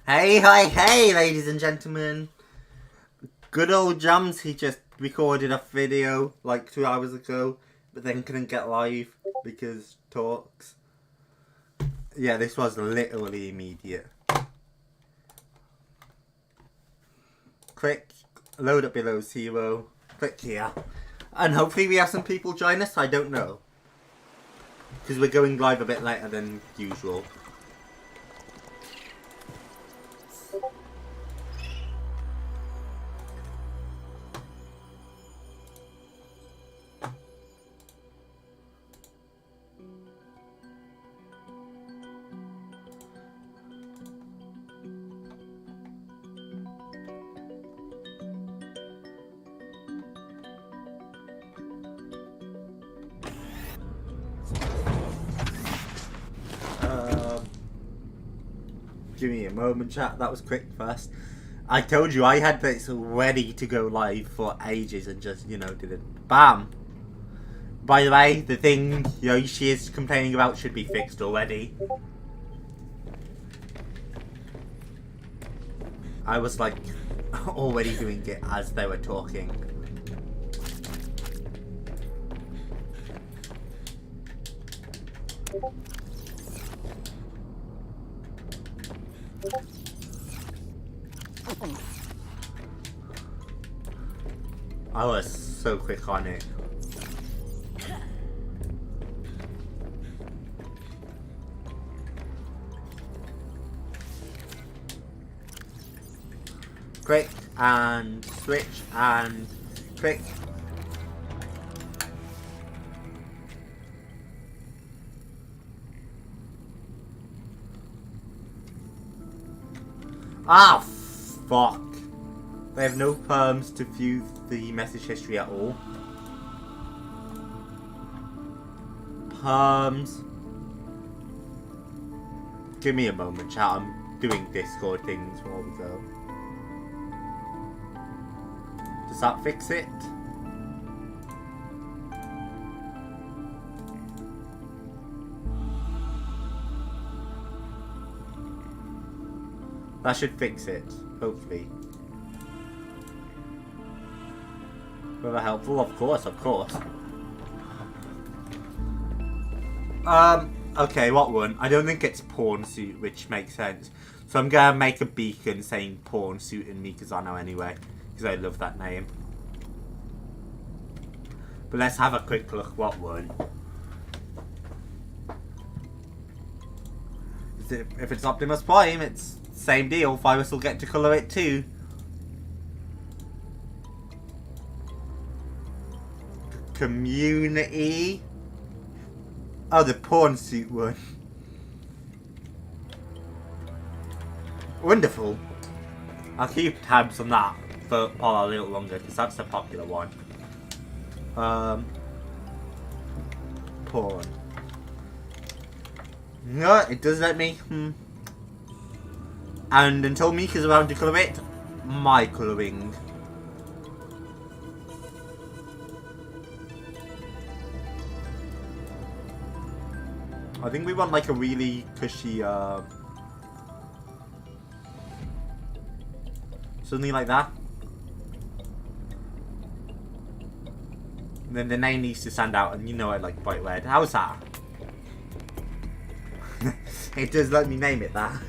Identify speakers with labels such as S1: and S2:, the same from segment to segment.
S1: Hey, hi, hey, ladies and gentlemen. Good old Jams, he just recorded a video like 2 hours ago, but then couldn't get live because talks. Yeah, this was literally immediate. Click, load up below zero, click here. And hopefully we have some people join us, I don't know. Because we're going live a bit later than usual. Give me a moment, chat. That was quick first. I told you I had this ready to go live for ages and just, did it. Bam! By the way, the thing Yoshi is complaining about should be fixed already. I was like already doing it as they were talking. I was so quick on it. Quick and switch and quick. Ah, fuck. They have no perms to view the message history at all. Perms. Give me a moment, chat. I'm doing Discord things while we go. Does that fix it? That should fix it, hopefully. Whether helpful, of course, of course. Okay, what one? I don't think it's porn suit, which makes sense. So I'm gonna make a beacon saying porn suit in Mikazano anyway, because I love that name. But let's have a quick look what one. If it's Optimus Prime, it's same deal. Virus will get to colour it too. Community. Oh, the porn suit one. Wonderful. I'll keep tabs on that for a little longer because that's the popular one. Porn. No, it does let me. And until Mika's around to colour it, my colouring. I think we want like a really cushy, something like that. And then the name needs to stand out, and I like bright red. How's that? It does let me name it that.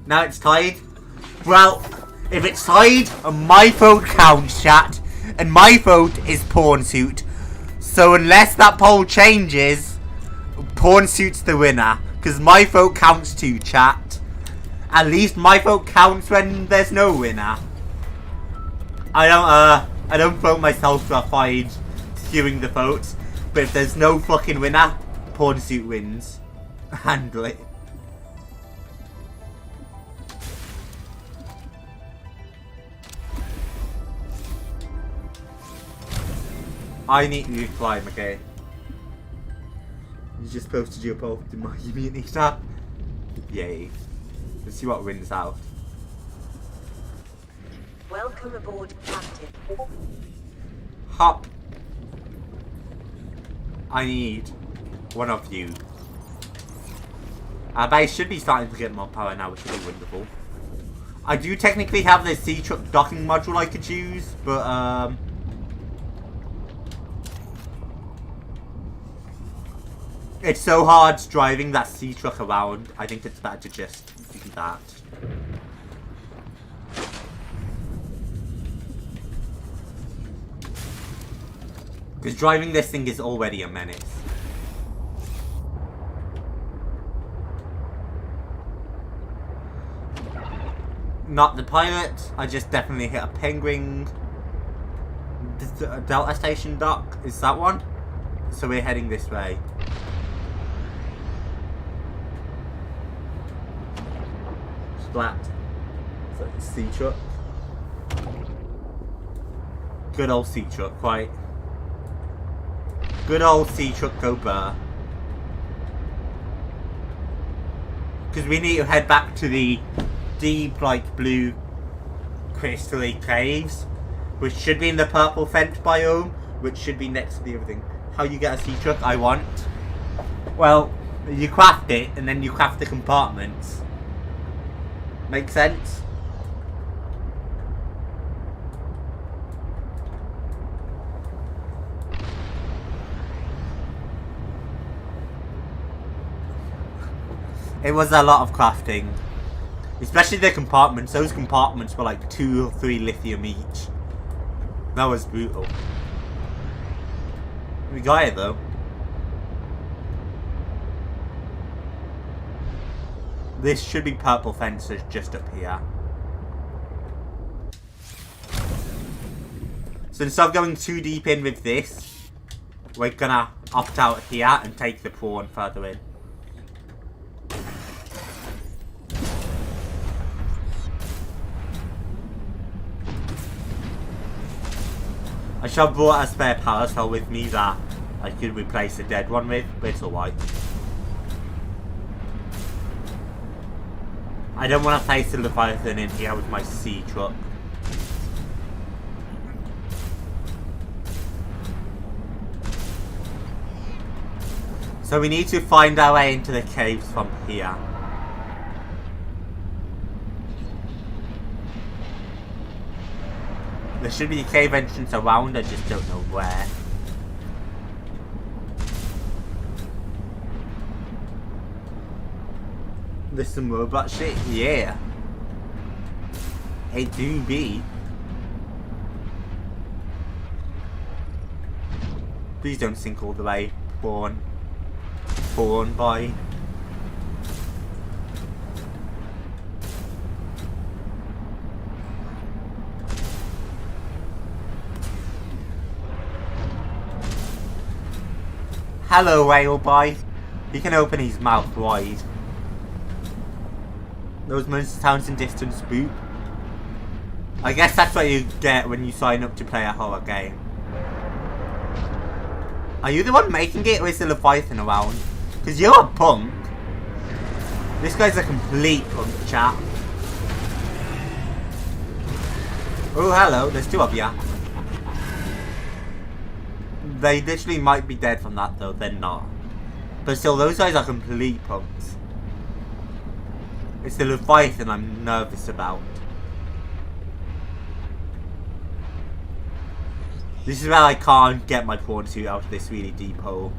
S1: Now it's tied. Well, if it's tied, my vote counts, chat, and my vote is porn suit. So unless that poll changes, porn suit's the winner. Because my vote counts too, chat. At least my vote counts when there's no winner. I don't vote myself to avoid skewing the votes. But if there's no fucking winner, porn suit wins. Handle it. I need to climb, okay? You just posted your poll to my community tab. Yay. Let's see what wins out.
S2: Welcome aboard, Captain.
S1: Hop. I need one of you. Our base should be starting to get more power now, which would be wonderful. I do technically have the sea truck docking module I could use, but it's so hard driving that sea truck around. I think it's better to just do that. Because driving this thing is already a menace. Not the pilot. I just definitely hit a penguin. Delta Station dock. Is that one? So we're heading this way. Splat. So it's sea truck. Good old sea truck, quite. Good old sea truck go burr. Because we need to head back to the deep, like, blue crystally caves, which should be in the purple fence biome, which should be next to the other thing. How you get a sea truck? I want. Well, you craft it, and then you craft the compartments. Make sense? It was a lot of crafting. Especially the compartments. Those compartments were like 2 or 3 lithium each. That was brutal. We got it though. This should be purple fences just up here. So instead of going too deep in with this, we're gonna opt out here and take the prawn further in. I should have brought a spare parasol with me that I could replace the dead one with, but it's alright. I don't want to place the Leviathan in here with my sea truck. So we need to find our way into the caves from here. There should be a cave entrance around, I just don't know where. There's some robot shit? Yeah. It do be. Please don't sink all the way. Prawn. Prawn boy. Hello, whale boy. He can open his mouth wide. Those monster sounds in distance boop. I guess that's what you get when you sign up to play a horror game. Are you the one making it, or is the Leviathan around? Because you're a punk. This guy's a complete punk, chap. Oh, hello. There's 2 of ya. They literally might be dead from that, though. They're not. But still, those guys are complete punks. It's the Leviathan I'm nervous about. This is where I can't get my prawn suit out of this really deep hole.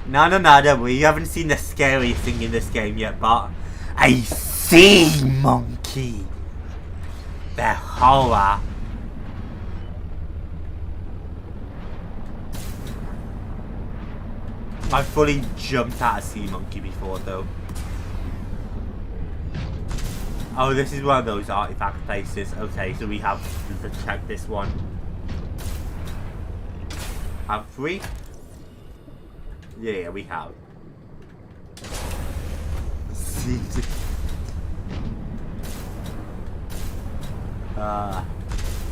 S1: No, don't worry. You haven't seen the scariest thing in this game yet, but a sea monkey. The horror. I fully jumped at a sea monkey before though. Oh, this is one of those artifact places. Okay, so we have to check this one. Have we? Yeah, we have.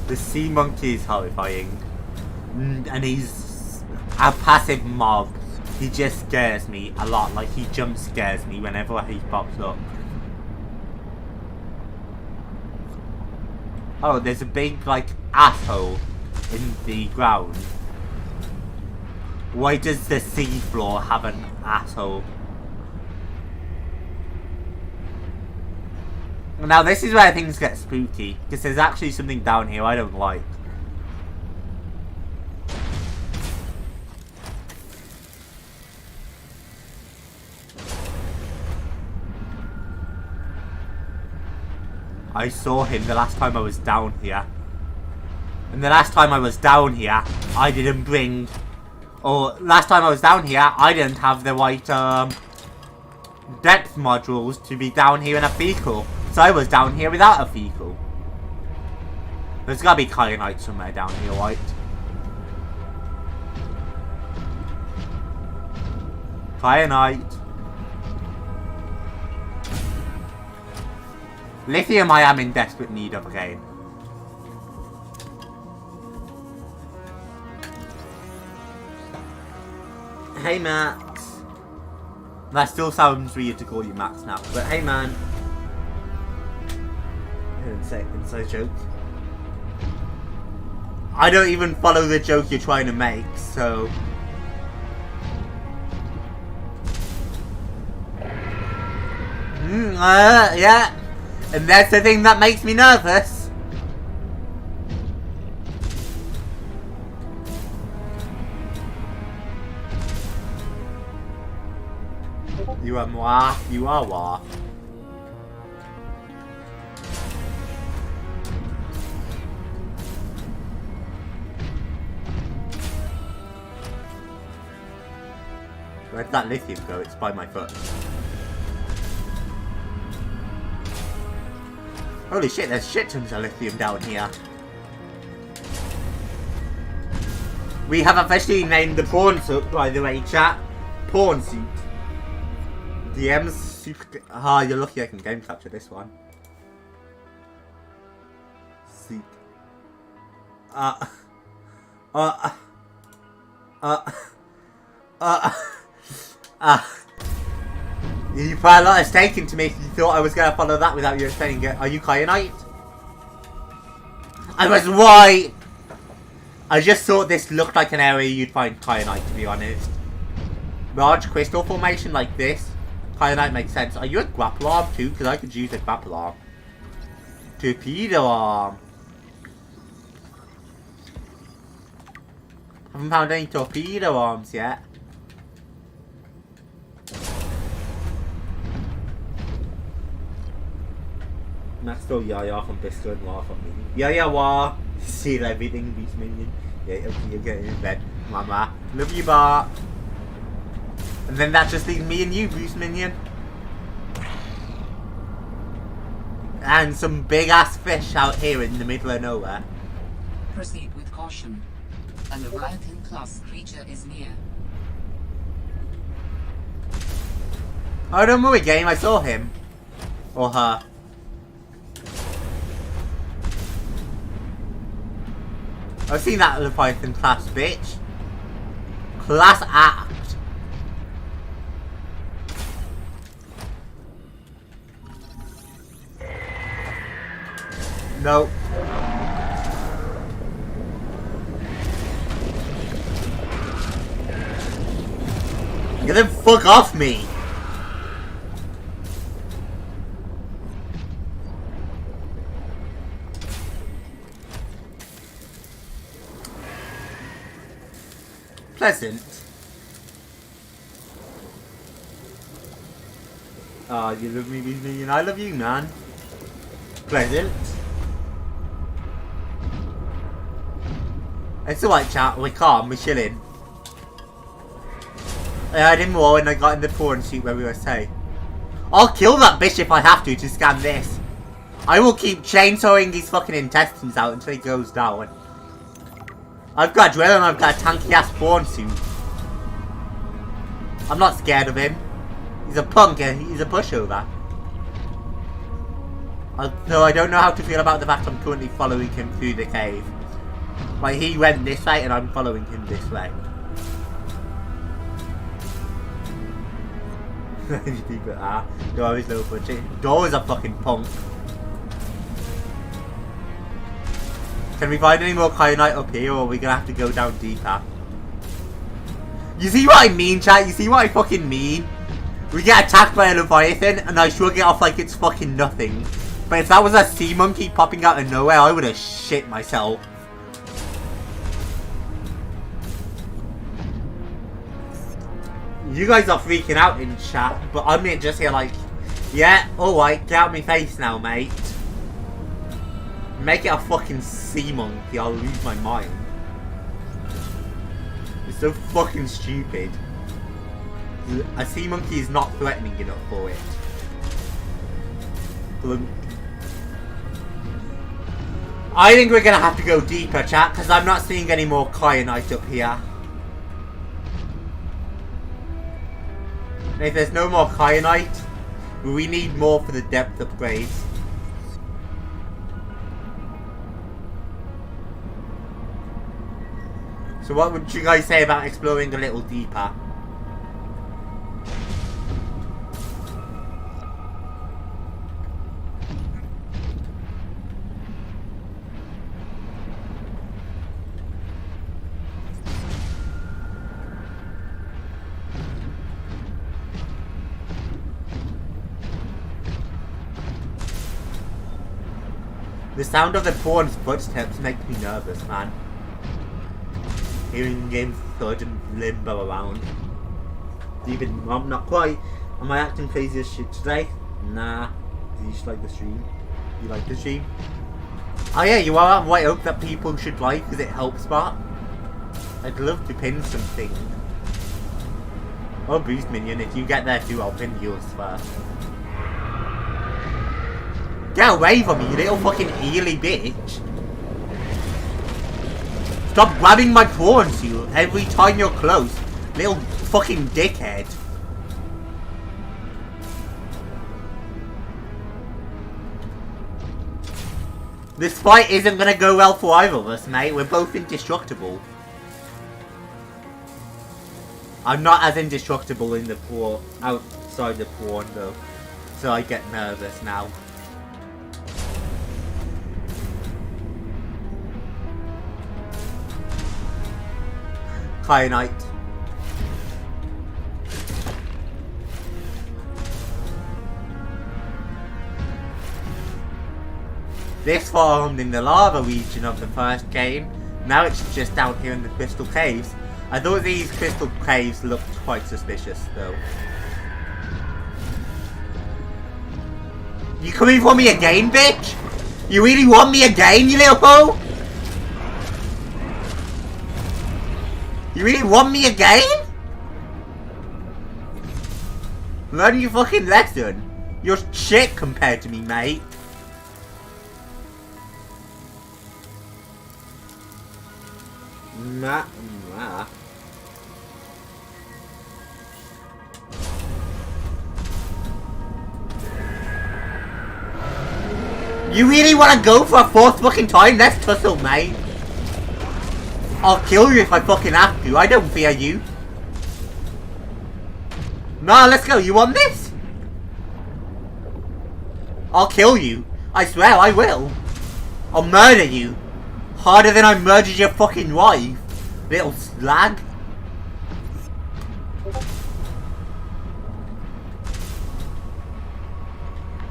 S1: The sea monkey is horrifying. And he's a passive mob. He just scares me a lot. Like, he jump scares me whenever he pops up. Oh, there's a big, like, asshole in the ground. Why does the seafloor have an asshole? Now this is where things get spooky, because there's actually something down here I don't like. I saw him the last time I was down here. And the last time I was down here, I didn't bring... Or, last time I was down here, I didn't have the right, depth modules to be down here in a fecal. So I was down here without a fecal. There's gotta be kyanite somewhere down here, right? Kyanite. Lithium I am in desperate need of again. Hey Max. That still sounds weird to call you Max now, but hey man. Inside joke. I don't even follow the joke you're trying to make, so... yeah. And that's the thing that makes me nervous. You are moi, you are wa. Where'd that lithium go? It's by my foot. Holy shit, there's shit tons of lithium down here. We have officially named the prawn suit, by the way, chat. Prawn suit. DM's super... Ah, you're lucky I can game capture this one. Suit. You put a lot of stake into me if you thought I was going to follow that without you explaining it. Are you kyanite? I was right! I just thought this looked like an area you'd find kyanite, to be honest. Large crystal formation like this. Kyanite makes sense. Are you a grapple arm too? Because I could use a grapple arm. Torpedo arm. Haven't found any torpedo arms yet. Max stole Yaya from Bisco and Wa from me. Yaya Wa! See everything, Beast Minion. Yeah, okay, you're getting in bed. Mama. Love you, Bar. And then that just leaves me and you, Beast Minion. And some big ass fish out here in the middle of nowhere.
S3: Proceed with caution. A Leviathan class creature is near.
S1: Oh, don't worry, game. I saw him. Or her. I've seen that Leviathan class bitch. Class act. No. Get the fuck off me. Pleasant. Oh, you love me, and I love you, man. Pleasant. It's alright, chat. We're calm. We're chilling. I didn't roar and I got in the prawn suit where we were safe. I'll kill that bitch if I have to scan this. I will keep chainsawing his fucking intestines out until he goes down. I've got a drill and I've got a tanky ass prawn suit. I'm not scared of him. He's a punk and he's a pushover. Though I don't know how to feel about the fact I'm currently following him through the cave. Like, he went this way and I'm following him this way. Dora is low budget. Dora's a fucking punk. Can we find any more kyanite up here or are we gonna have to go down deeper? You see what I mean, chat? You see what I fucking mean? We get attacked by a Leviathan and I shrug it off like it's fucking nothing. But if that was a sea monkey popping out of nowhere, I would have shit myself. You guys are freaking out in chat, but I'm just here like, yeah, alright, get out of my face now, mate. Make it a fucking sea monkey, I'll lose my mind. It's so fucking stupid. A sea monkey is not threatening enough for it. Glunk. I think we're gonna have to go deeper, chat, because I'm not seeing any more kyanite up here. And if there's no more kyanite, we need more for the depth upgrades. So what would you guys say about exploring a little deeper? The sound of the pawn's footsteps makes me nervous, man. Hearing him thud and limbo around. Even, I'm not quite. Am I acting crazy as shit today? Nah. You just like the stream? You like the stream? Oh yeah, you are right up that people should like because it helps Bart. I'd love to pin something. Oh, boost minion, if you get there too, I'll pin yours first. Get away from me, you little fucking eely bitch. Stop grabbing my prawn suit every time you're close, little fucking dickhead. This fight isn't gonna go well for either of us, mate. We're both indestructible. I'm not as indestructible in the prawn, outside the prawn though, so I get nervous now. Kyanite. This farmed in the lava region of the first game. Now it's just down here in the crystal caves. I thought these crystal caves looked quite suspicious though. You coming for me again, bitch? You really want me again, you little hoe? You really want me again? Learn your fucking lesson. You're shit compared to me, mate. Nah. You really want to go for a fourth fucking time? Let's tussle, mate. I'll kill you if I fucking have to. I don't fear you. Nah, let's go. You want this? I'll kill you. I swear I will. I'll murder you. Harder than I murdered your fucking wife. Little slag.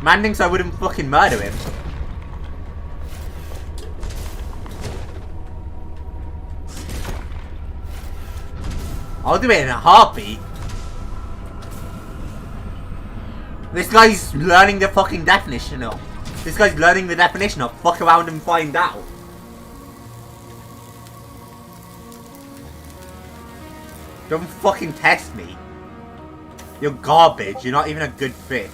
S1: Man thinks I wouldn't fucking murder him. I'll do it in a heartbeat. This guy's learning the fucking definition of. This guy's learning the definition of fuck around and find out. Don't fucking test me. You're garbage. You're not even a good fish.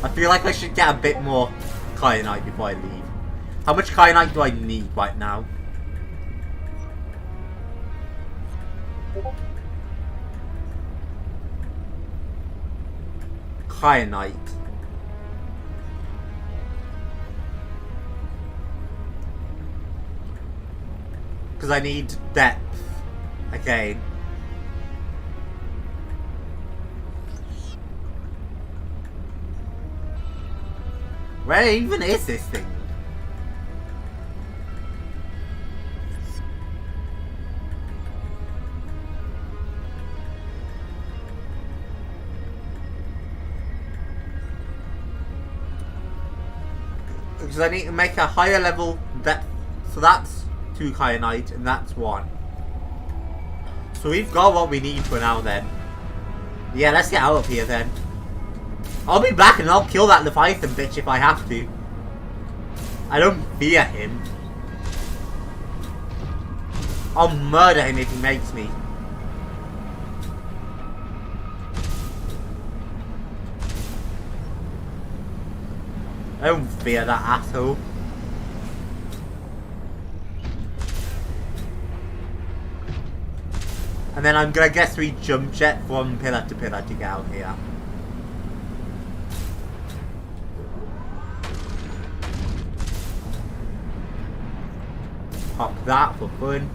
S1: I feel like I should get a bit more kyanite before I leave. How much kyanite do I need right now? Kyanite. Because I need depth. Again. Where even is this thing? Because I need to make a higher level depth. So that's 2 kyanite and that's 1. So we've got what we need for now then. Yeah, let's get out of here then. I'll be back and I'll kill that Leviathan bitch if I have to. I don't fear him. I'll murder him if he makes me. I don't fear that asshole. And then I'm gonna guess we jump jet from pillar to pillar to get out here. Pop that for fun.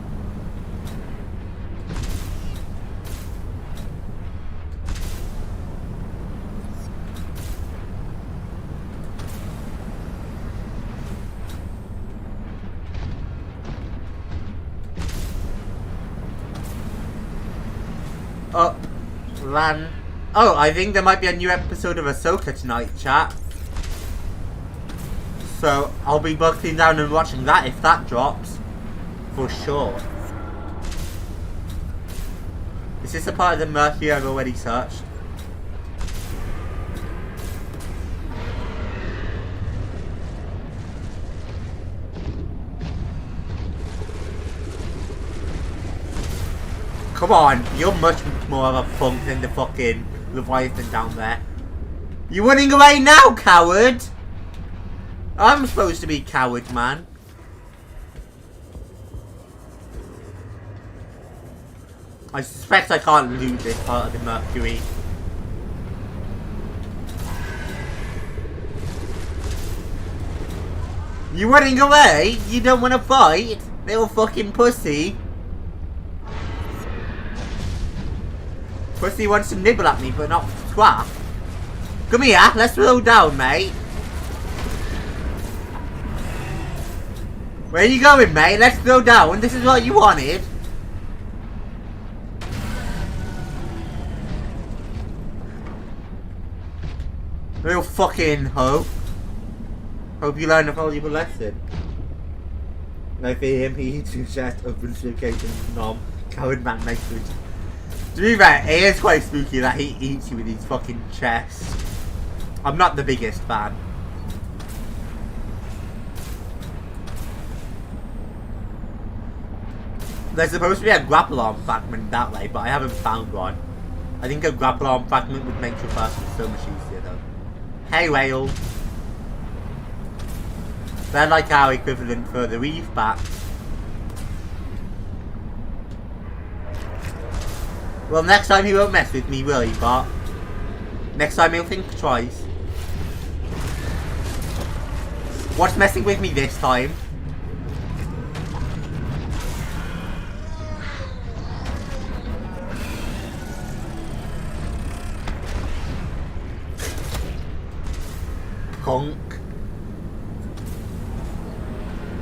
S1: Up, land. Oh, I think there might be a new episode of Ahsoka tonight, chat. So I'll be buckling down and watching that if that drops. For sure. Is this a part of the Mercury I've already searched? Come on, you're much more of a punk than the fucking Leviathan down there. You running away now, coward? I'm supposed to be coward, man. I suspect I can't loot this part of the Mercury. You running away? You don't want to fight? Little fucking pussy. Pussy wants to nibble at me, but not twat. Come here, let's roll down, mate. Where are you going, mate? Let's go down. This is what you wanted. Real fucking hoe. Hope you learned a valuable lesson. No fear him, he eats your chest, opens location, nom. Coward man makes food. To be fair, it is quite spooky that he eats you with his fucking chest. I'm not the biggest fan. There's supposed to be a grapple arm fragment that way, but I haven't found one. I think a grapple arm fragment would make your person so much easier though. Hey whale. They're like our equivalent for the reef bats. Well, next time he won't mess with me, will he, Bart? Next time he'll think twice. What's messing with me this time? Punk.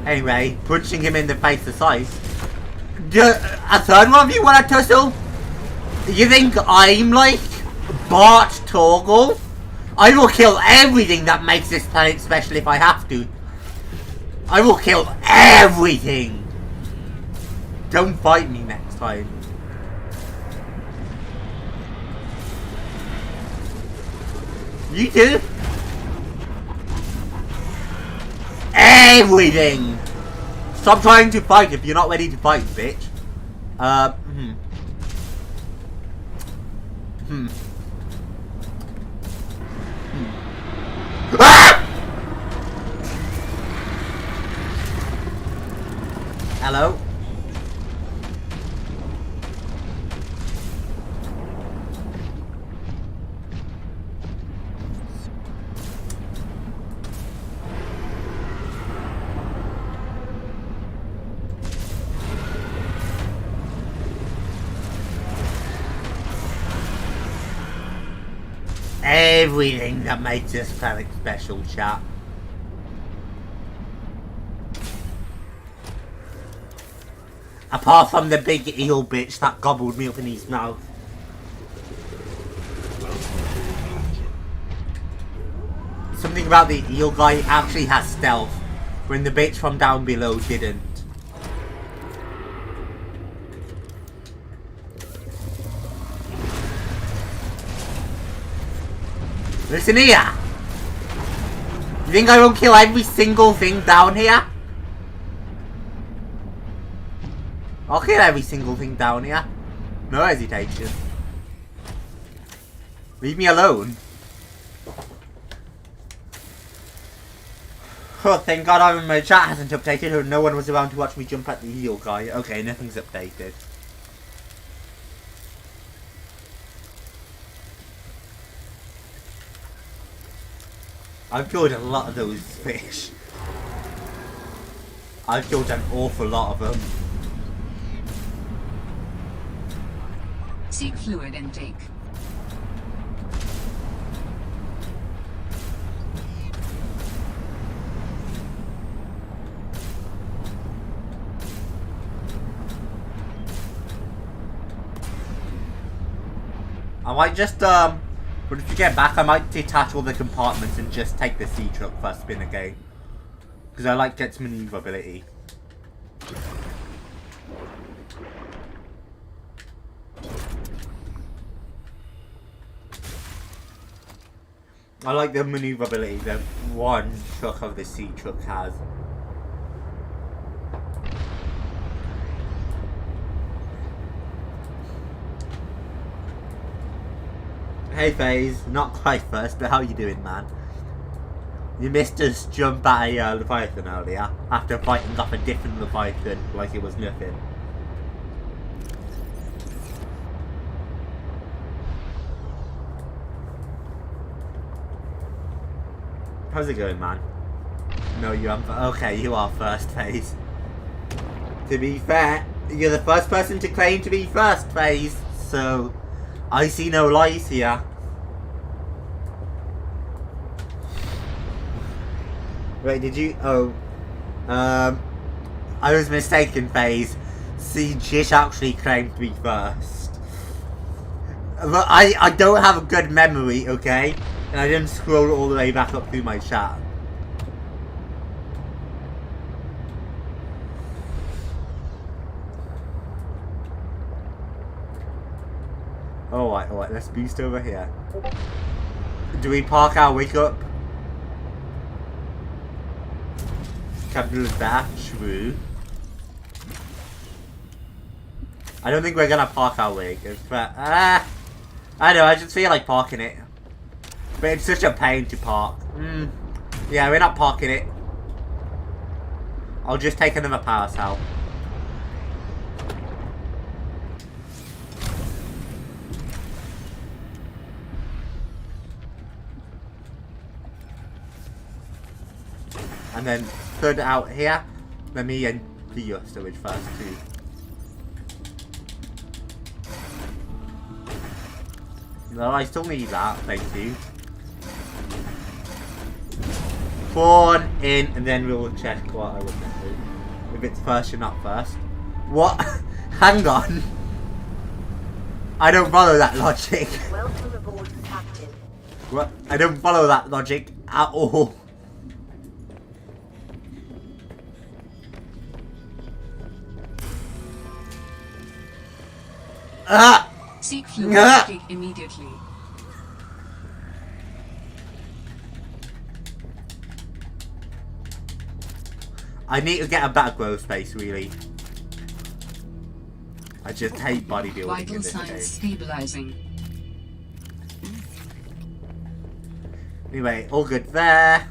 S1: Anyway, punching him in the face aside. A third one of you want to tussle? You think I'm like Bart Torgal? I will kill everything that makes this planet special if I have to. I will kill everything. Don't fight me next time. You too? Everything! Stop trying to fight if you're not ready to fight, bitch. Ah! Hello? Everything that makes this planet special, chat. Apart from the big eel bitch that gobbled me up in his mouth. Something about the eel guy actually has stealth, when the bitch from down below didn't. Listen here! You think I won't kill every single thing down here? I'll kill every single thing down here. No hesitation. Leave me alone. Oh, thank God my chat hasn't updated or no one was around to watch me jump at the eel guy. Okay, nothing's updated. I've killed a lot of those fish. I've killed an awful lot of them.
S3: Seek fluid intake.
S1: I might just, but if you get back, I might detach all the compartments and just take the sea truck for a spin again. Because I like its maneuverability. I like the maneuverability that one truck of the sea truck has. Hey FaZe, not quite first, but how you doing, man? You missed us jump at a Leviathan earlier, after fighting off a different Leviathan like it was nothing. How's it going, man? No, you aren't. Okay, you are first, FaZe. To be fair, you're the first person to claim to be first, FaZe, so I see no lies here. Wait, did you? Oh. I was mistaken, FaZe. See, Jish actually claimed to be first. But I don't have a good memory, okay? And I didn't scroll all the way back up through my chat. Alright, let's boost over here. Do we park our wake up? Capital is that true? I don't think we're gonna park our wig. I don't know, I just feel like parking it. But it's such a pain to park. Yeah, we're not parking it. I'll just take another power cell. And then third out here. Let me do your storage first too. No, I still need that, thank you. Spawn in, and then we'll check what I would do. If it's first, you're not first. What? Hang on. I don't follow that logic.
S2: Welcome aboard, Captain.
S1: What? I don't follow that logic at all.
S3: Seek fluid intake immediately.
S1: I need to get a better growth space, really. I just hate bodybuilding
S3: Vital
S1: in this
S3: signs
S1: game.
S3: stabilizing.
S1: Anyway, all good there.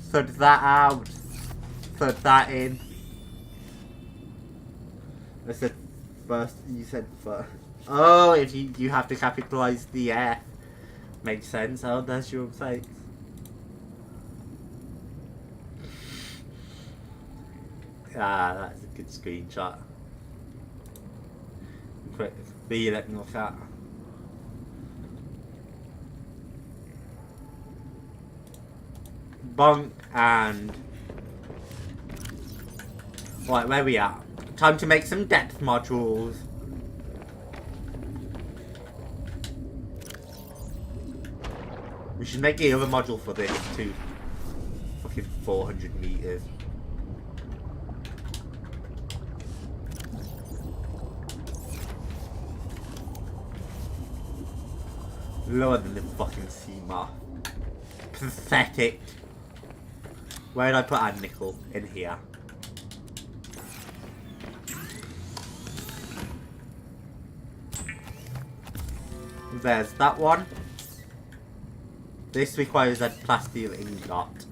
S1: Third that out. Third that in. I said first. You said first. Oh, if you have to capitalize the F. Makes sense. Oh, that's your mistake. Ah, that's a good screenshot. Quick, B let me look at. bonk, and... Right, where we at? Time to make some depth modules. We should make the other module for this too. Fucking 400 meters. Lower than the fucking sea moth. Pathetic. Where did I put our nickel? In here. There's that one. This requires a plasteel ingot.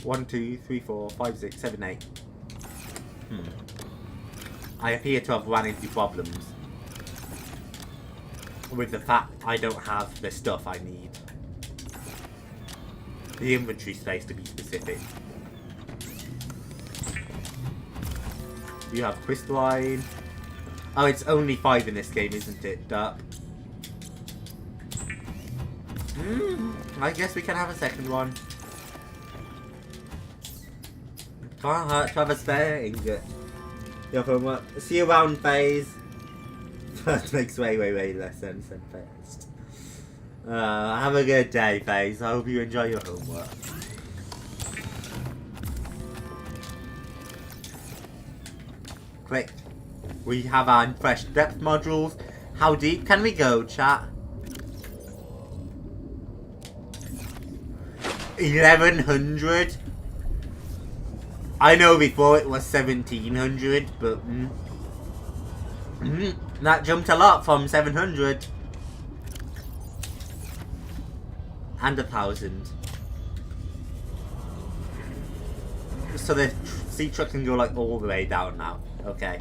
S1: 1, 2, 3, 4, 5, 6, 7, 8. I appear to have run into problems with the fact I don't have the stuff I need. The inventory space, to be specific. You have crystalline. Oh, it's only 5 in this game, isn't it? Derp. I guess we can have a second one. Can't hurt to have a spare ingot. Your homework. See you around, phase. That makes way less sense than first. Have a good day, phase. I hope you enjoy your homework. Click. We have our fresh depth modules. How deep can we go, chat? 1100? I know before it was 1700, but that jumped a lot from 700 and 1000. So the sea truck can go like all the way down now. Okay.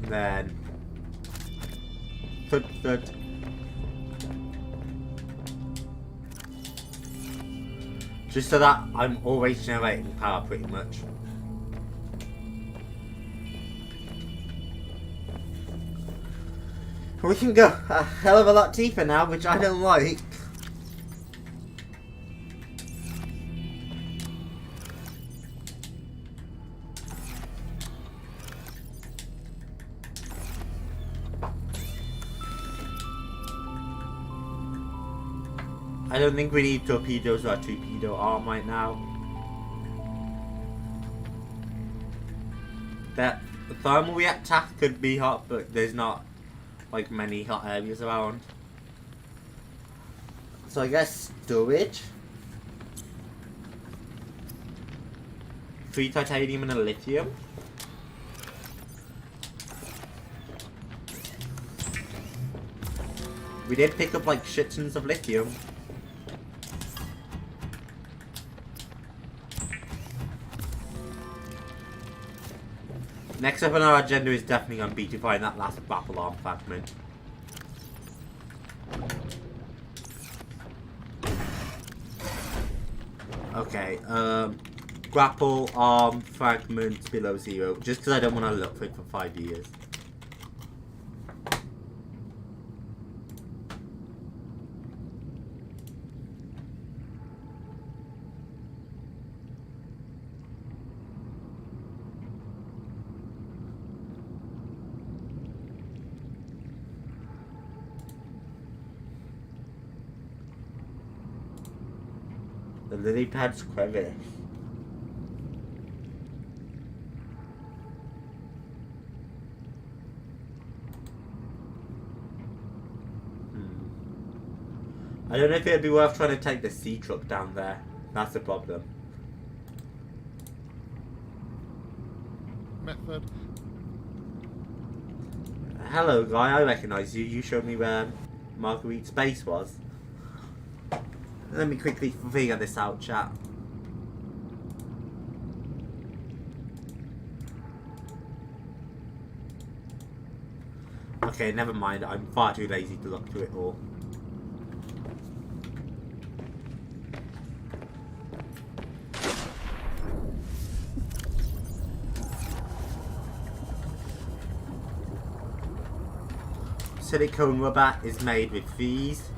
S1: Then thud. Just so that I'm always generating power pretty much. We can go a hell of a lot deeper now, which I don't like. I don't think we need torpedoes or a torpedo arm right now. That thermal reactor could be hot, but there's not like many hot areas around. So I guess storage. 3 titanium and a lithium. We did pick up like shit tons of lithium. Next up on our agenda is definitely going to be to find that last grapple arm fragment. Okay, grapple arm fragment below 0, just because I don't want to look for it for 5 years. The lily pad's crevice. I don't know if it'd be worth trying to take the sea truck down there. That's the problem.
S4: Method.
S1: Hello, guy. I recognise you. You showed me where Marguerite's base was. Let me quickly figure this out, chat. Okay, never mind. I'm far too lazy to look through it all. Silicone rubber is made with these.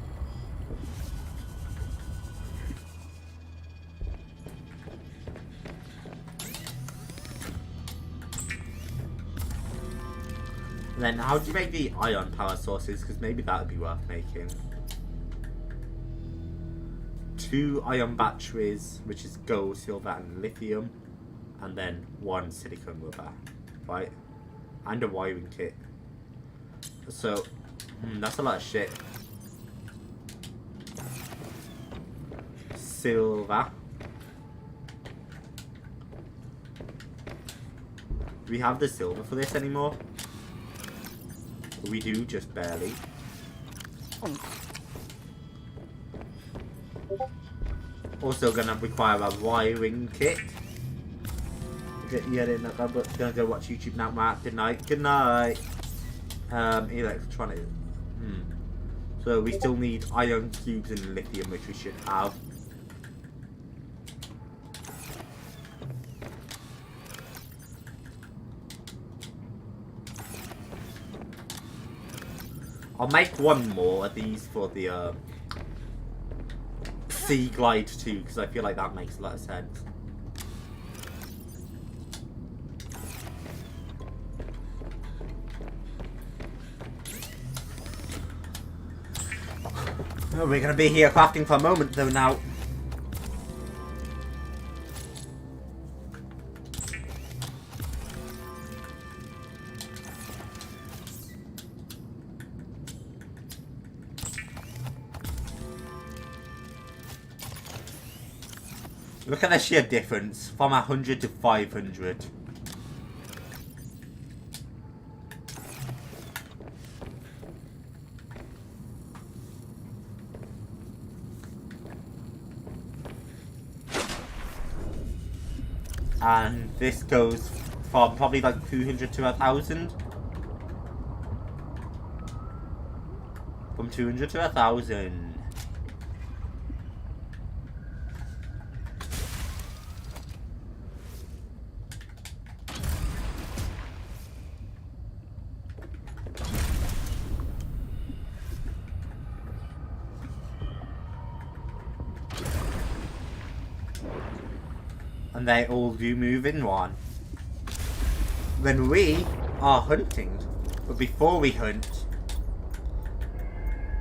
S1: Then how do you make the ion power sources? Because maybe that would be worth making. 2 ion batteries, which is gold, silver and lithium. And then 1 silicone rubber. Right? And a wiring kit. So, that's a lot of shit. Silver. Do we have the silver for this anymore? We do, just barely. Also gonna require a wiring kit. Yeah, I'm gonna go watch YouTube now, Matt. Good night. Good night. Electronic. So we still need iron cubes and lithium, which we should have. I'll make 1 more of these for the Sea Glide too, because I feel like that makes a lot of sense. Oh, we're gonna be here crafting for a moment though now. Look at the sheer difference from 100 to 500. And this goes from probably like 200 to 1,000. From 200 to 1,000. And they all do move in one. Then we are hunting. But before we hunt,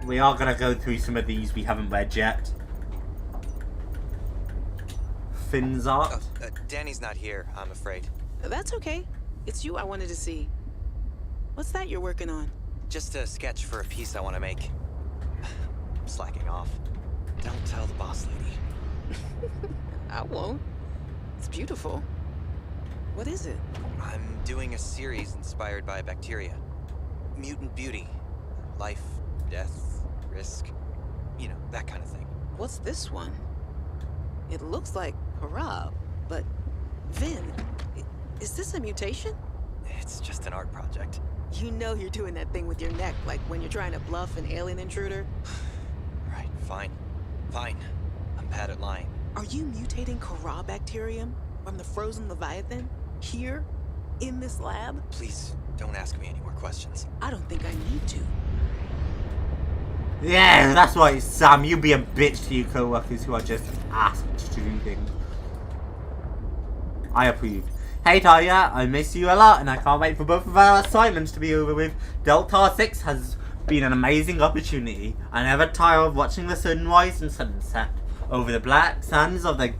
S1: we are going to go through some of these we haven't read yet. Finn's art.
S4: Danny's not here, I'm afraid.
S5: That's okay. It's you I wanted to see. What's that you're working on?
S4: Just a sketch for a piece I want to make. I'm slacking off. Don't tell the boss lady.
S5: I won't. It's beautiful. What is it?
S4: I'm doing a series inspired by bacteria. Mutant beauty. Life, death, risk. You know, that kind of thing.
S5: What's this one? It looks like Harab, but Vin, is this a mutation?
S4: It's just an art project.
S5: You know you're doing that thing with your neck, like when you're trying to bluff an alien intruder.
S4: Right, fine. Fine. I'm bad at lying.
S5: Are you mutating Kara bacterium from the frozen Leviathan here in this lab?
S4: Please, don't ask me any more questions.
S5: I don't think I need to.
S1: Yeah, that's right, Sam. You be a bitch to your co-workers who are just asked to do things. I approve. Hey Taya, I miss you a lot and I can't wait for both of our assignments to be over with. Delta 6 has been an amazing opportunity. I never tire of watching the sunrise and sunset over the black sands of the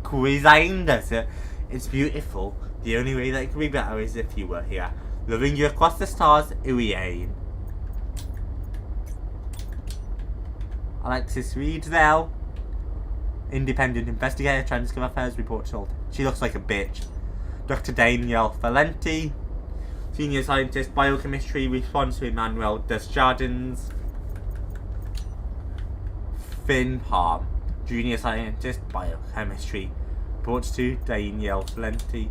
S1: Cuisine Desert. It's beautiful. The only way that it could be better is if you were here. Loving you across the stars, Uriane. Alexis Reed there. Independent investigator trying to discover affairs report told. She looks like a bitch. Dr. Daniel Valenti. Senior scientist, biochemistry, response to Emmanuel Desjardins. Finn Palm. Junior scientist, biochemistry. Reports to Daniel Valenti.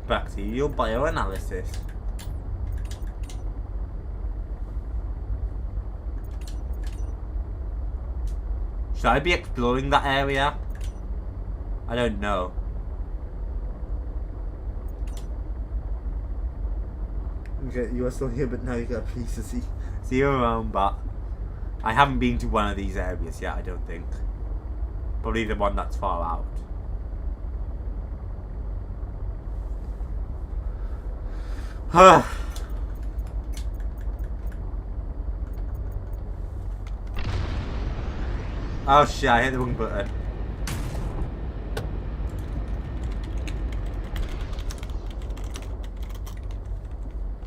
S1: Bacterial bioanalysis. Should I be exploring that area? I don't know. Okay, you are still here, but now you got a piece to see your own, but I haven't been to one of these areas yet, I don't think. Probably the one that's far out. Oh shit, I hit the wrong button.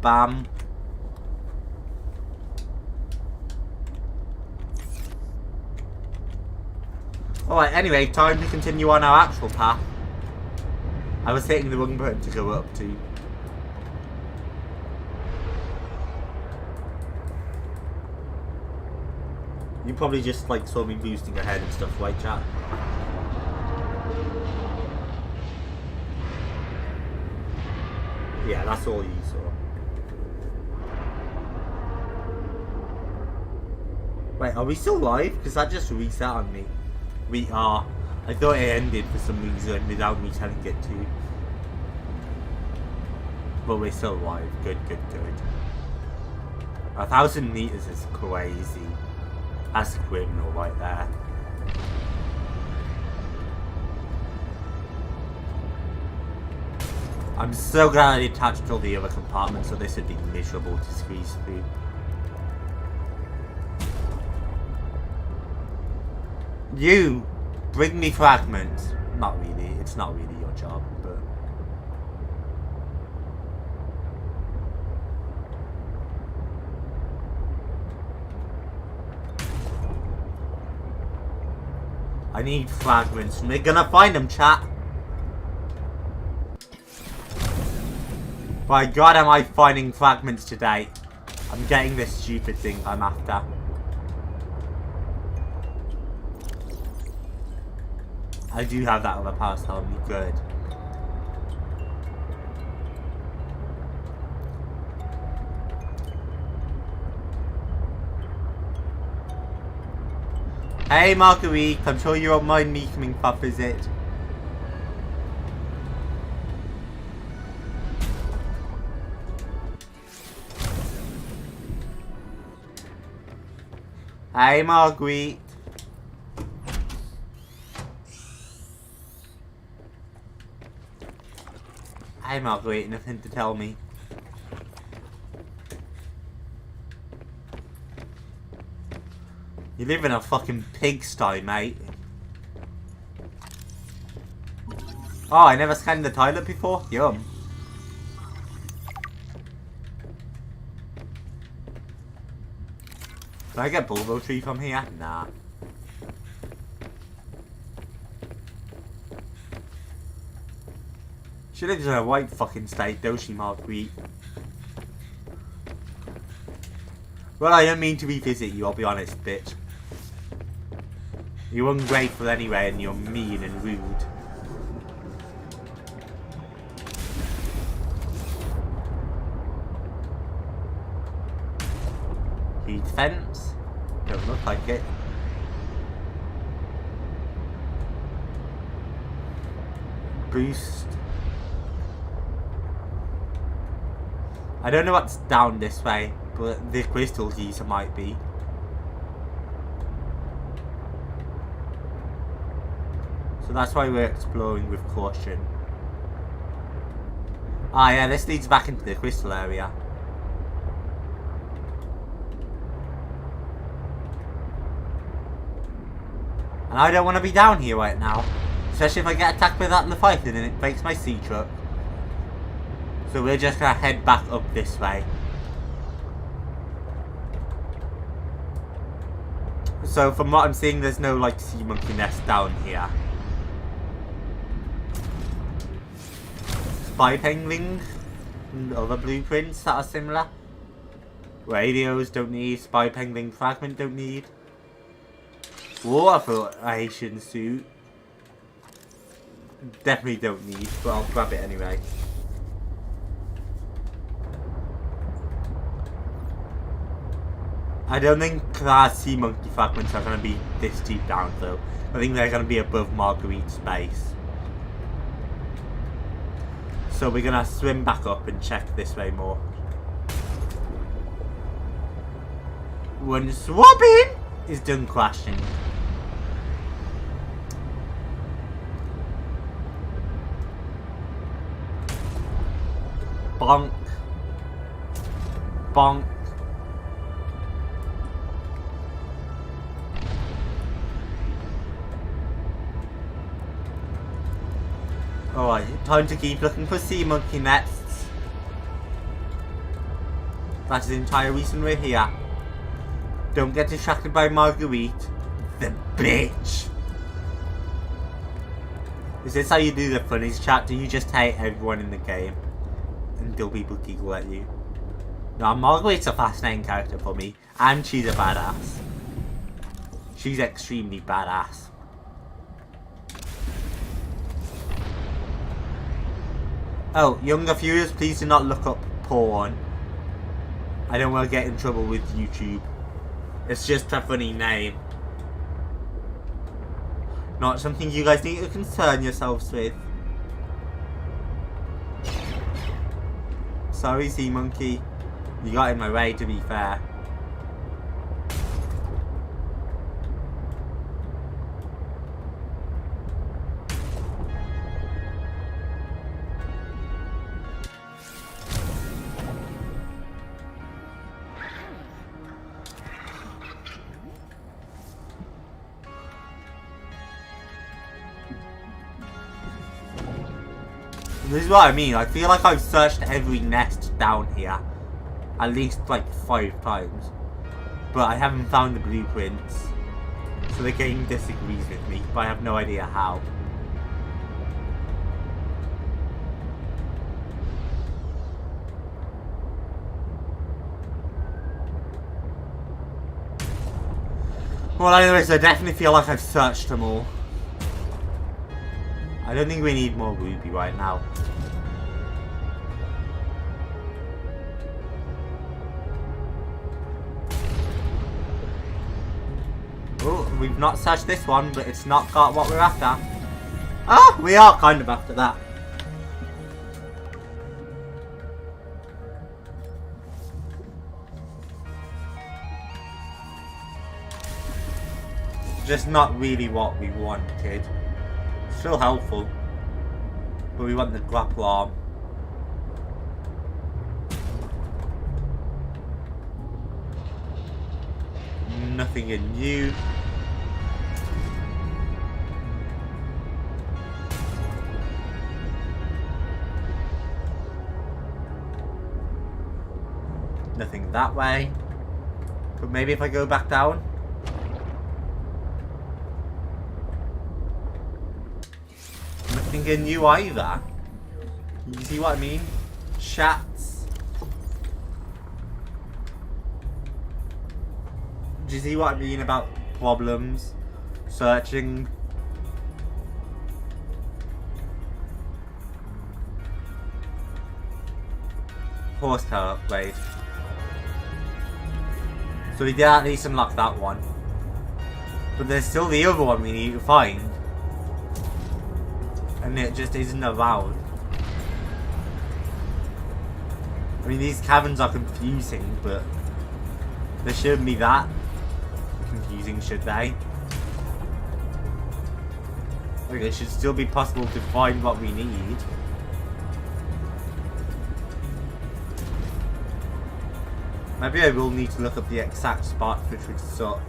S1: Bam. Alright, anyway, time to continue on our actual path. I was hitting the wrong button to go up to. You probably just like saw me boosting ahead and stuff, right, chat? Yeah, that's all you saw. Wait, are we still live? Because that just reset on me. We are. I thought it ended for some reason without me telling it to. But we're still live. Good, good, good. 1,000 meters is crazy. That's criminal right there. I'm so glad I detached all the other compartments, so this would be miserable to squeeze through. You bring me fragments. Not really, it's not really your job, but I need fragments. We're gonna find them, chat. By God, am I finding fragments today? I'm getting this stupid thing I'm after. I do have that other pass on me. Good. Hey Marguerite, I'm sure you won't mind me coming for a visit. Hey Marguerite. Hey Marguerite, nothing to tell me. You live in a fucking pigsty, mate. Oh, I never scanned the toilet before? Yum. Can I get Bulbo Tree from here? Nah. She lives in a white fucking state, don't she, Marguerite? Well, I don't mean to revisit you, I'll be honest, bitch. You're ungrateful anyway, and you're mean and rude. Heat fence? Don't look like it. Boost. I don't know what's down this way, but the crystal geyser might be. So that's why we're exploring with caution. Ah yeah, this leads back into the crystal area. And I don't want to be down here right now. Especially if I get attacked by that Leviathan and it breaks my sea truck. So we're just gonna head back up this way. So from what I'm seeing, there's no like sea monkey nest down here. Spy penguins and other blueprints that are similar. Radios don't need. Spy penguin fragment don't need. Water filtration suit definitely don't need, but I'll grab it anyway. I don't think our sea monkey fragments are going to be this deep down though. I think they're going to be above Marguerite's base. So we're going to swim back up and check this way more. One swabbing is done crashing. Bonk. Bonk. Alright, time to keep looking for sea monkey nests. That is the entire reason we're here. Don't get distracted by Marguerite, the bitch. Is this how you do the funnies chat? Do you just hate everyone in the game? Until people giggle at you? No, Marguerite's a fascinating character for me. And she's a badass. She's extremely badass. Oh, younger viewers, please do not look up porn. I don't want to get in trouble with YouTube. It's just a funny name. Not something you guys need to concern yourselves with. Sorry, Sea Monkey. You got in my way, to be fair. This is what I mean. I feel like I've searched every nest down here at least like 5 times, but I haven't found the blueprints. So the game disagrees with me, but I have no idea how. Well, anyways, I definitely feel like I've searched them all. I don't think we need more ruby right now. Oh, we've not searched this one, but it's not got what we're after. Ah, we are kind of after that. Just not really what we wanted. Still helpful, but we want the grapple arm. Nothing in you. Nothing that way. But maybe if I go back down. Nothing in you either. You see what I mean? Chats. Do you see what I mean about problems? Searching. Horsepower upgrade. So we did at least unlock that one. But there's still the other one we need to find. And it just isn't around. I mean, these caverns are confusing, but they shouldn't be that confusing, should they? Like, it should still be possible to find what we need. Maybe I will need to look up the exact spot, which would suck.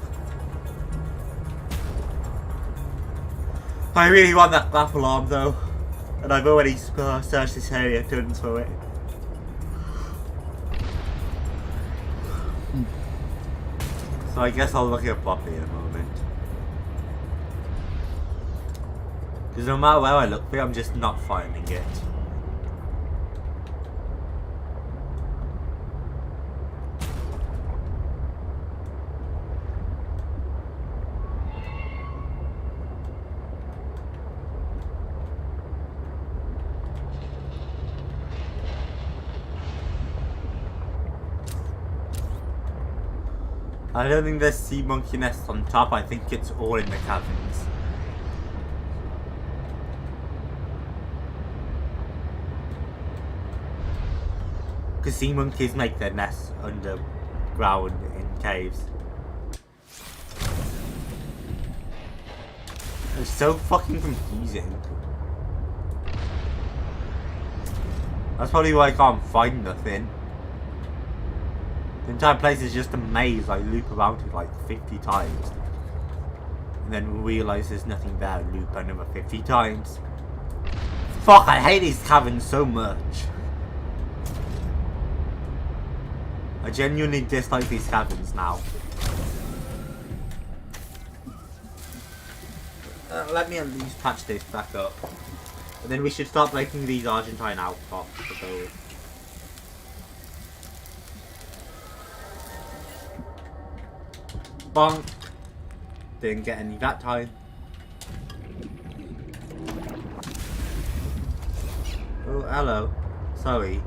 S1: I really want that grapple arm though, and I've already searched this area tons for it. So I guess I'll look it up properly in a moment. Because no matter where I look for it, I'm just not finding it. I don't think there's sea monkey nests on top. I think it's all in the caverns. Because sea monkeys make their nests underground in caves. It's so fucking confusing. That's probably why I can't find nothing. The entire place is just a maze. I loop around it like 50 times. And then realise there's nothing there and loop another 50 times. Fuck, I hate these caverns so much. I genuinely dislike these caverns now. Let me at least patch this back up. And then we should start breaking these Argentine outpots for those. Bonk. Didn't get any that time. Oh, hello. Sorry.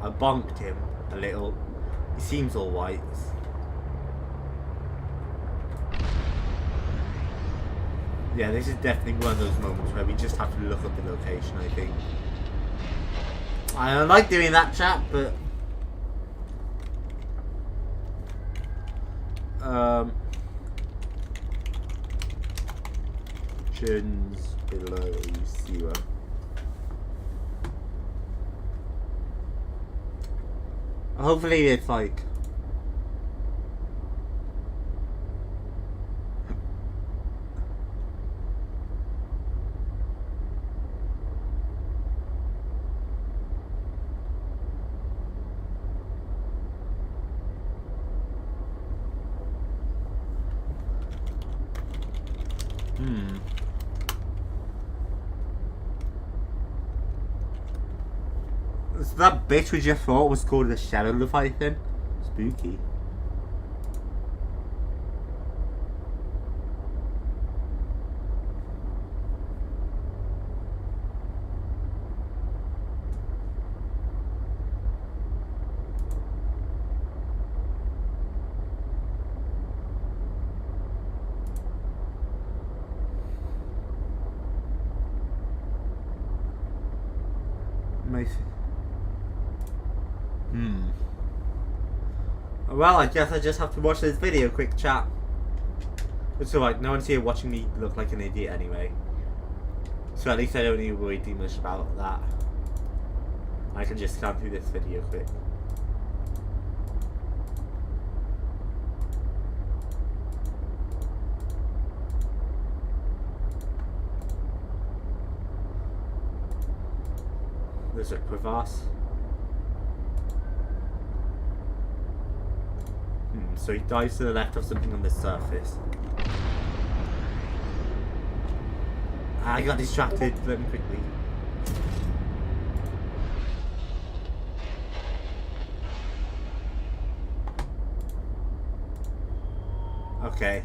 S1: I bonked him a little. He seems alright. Yeah, this is definitely one of those moments where we just have to look up the location, I think. I don't like doing that, chat, but... Chins below 0. Hopefully it's like... So that bitch we just thought was called the Shadow Leviathan? Spooky. Well, I guess I just have to watch this video, quick chat. It's alright, no one's here watching me look like an idiot anyway. So at least I don't need to worry too much about that. I can just scan through this video quick. There's a crevasse. So he dives to the left of something on the surface. I got distracted. Let me quickly. Okay.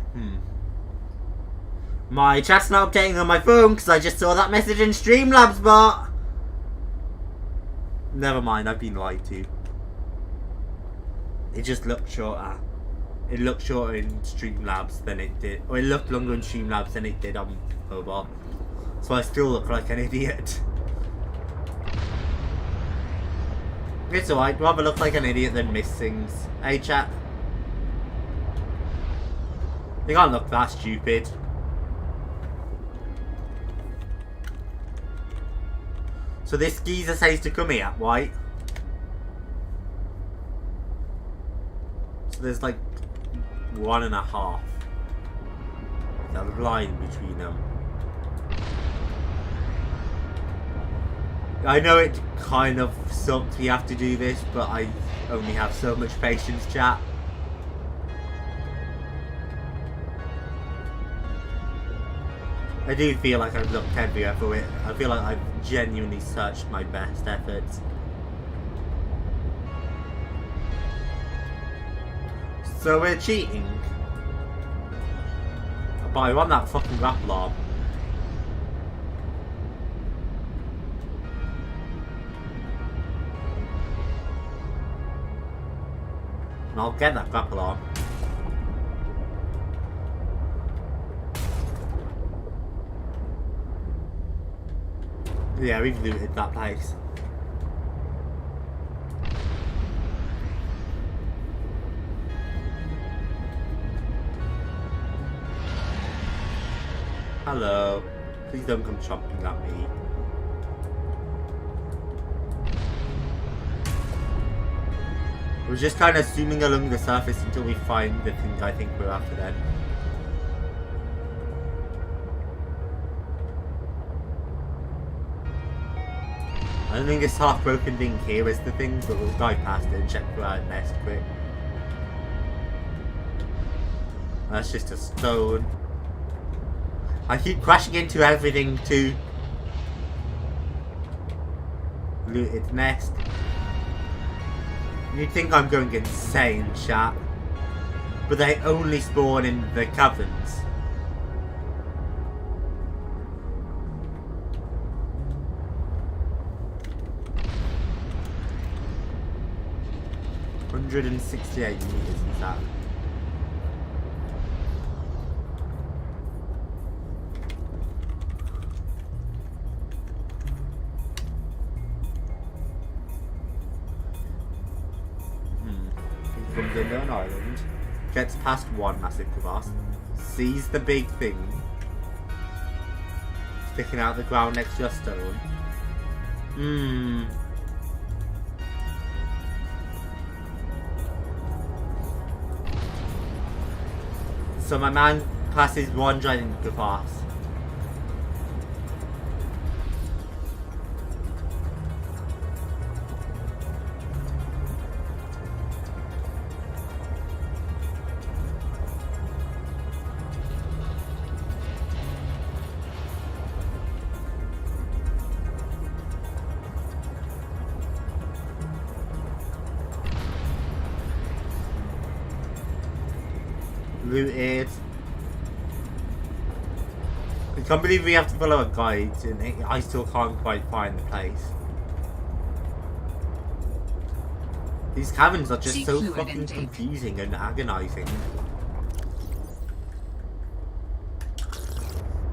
S1: My chat's not updating on my phone because I just saw that message in Streamlabs bot. Never mind, I've been lied to. It just looked shorter. It looked shorter in Streamlabs than it did. Or it looked longer in Streamlabs than it did on mobile. So I still look like an idiot. It's alright, rather look like an idiot than miss things. Hey chat. You can't look that stupid. So this geezer says to come here, right? So there's like 1.5. There's a line between them. I know it kind of sucks we have to do this, but I only have so much patience, chat. I do feel like I've looked everywhere for it. I feel like I've genuinely searched my best efforts. So we're cheating. But I want that fucking grapple arm. I'll get that grapple arm. Yeah, we've looted that place. Hello. Please don't come chomping at me. We're just kind of zooming along the surface until we find the thing I think we're after then. I don't think this half-broken thing here is the thing, but we'll dive past it and check for our nest quick. That's just a stone. I keep crashing into everything too. Loot its nest. You'd think I'm going insane, chat. But they only spawn in the caverns. $168 meters is that? He comes into an island, gets past one massive crevasse, sees the big thing sticking out the ground next to a stone. So my man passes one giant crevasse. Looted. I can't believe we have to follow a guide and I still can't quite find the place. These caverns are just so fucking confusing and agonizing.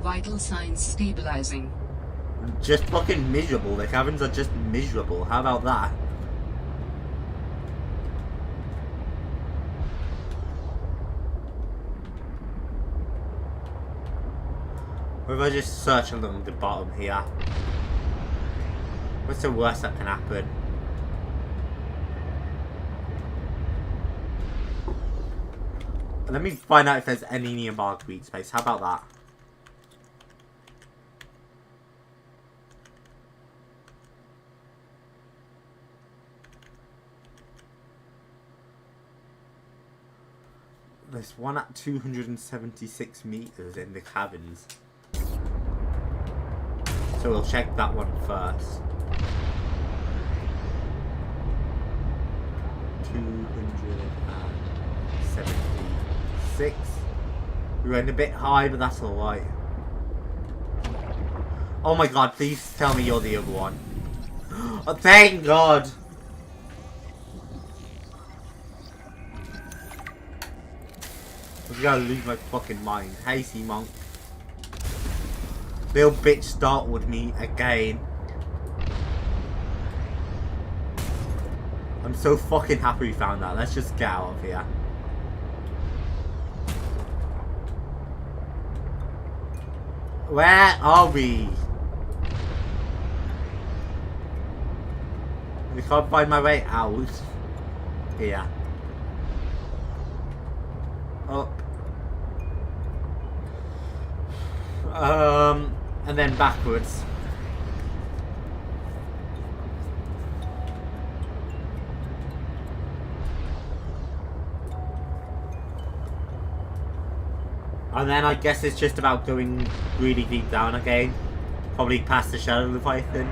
S3: Vital signs stabilizing.
S1: Just fucking miserable. The caverns are just miserable. How about that? Or if I just search along the bottom here. What's the worst that can happen? Let me find out if there's any nearby green space. How about that? There's one at 276 meters in the caverns. So we'll check that one first. 276. We went a bit high, but that's alright. Oh my god, please tell me you're the other one. Oh, thank god! I'm gonna lose my fucking mind. Hey, sea monk. Little bitch startled me again. I'm so fucking happy we found that. Let's just get out of here. Where are we? I can't find my way out. Here. Up. And then backwards. And then I guess it's just about going really deep down again. Probably past the Shadow of the Python.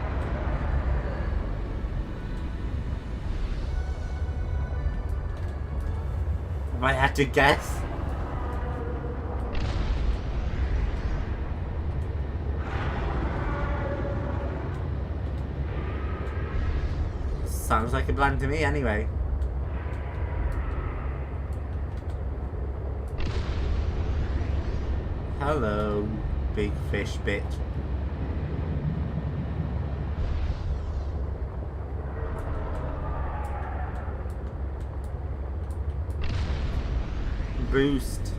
S1: If I had to guess. Sounds like a plan to me anyway. Hello, big fish bit. Boost.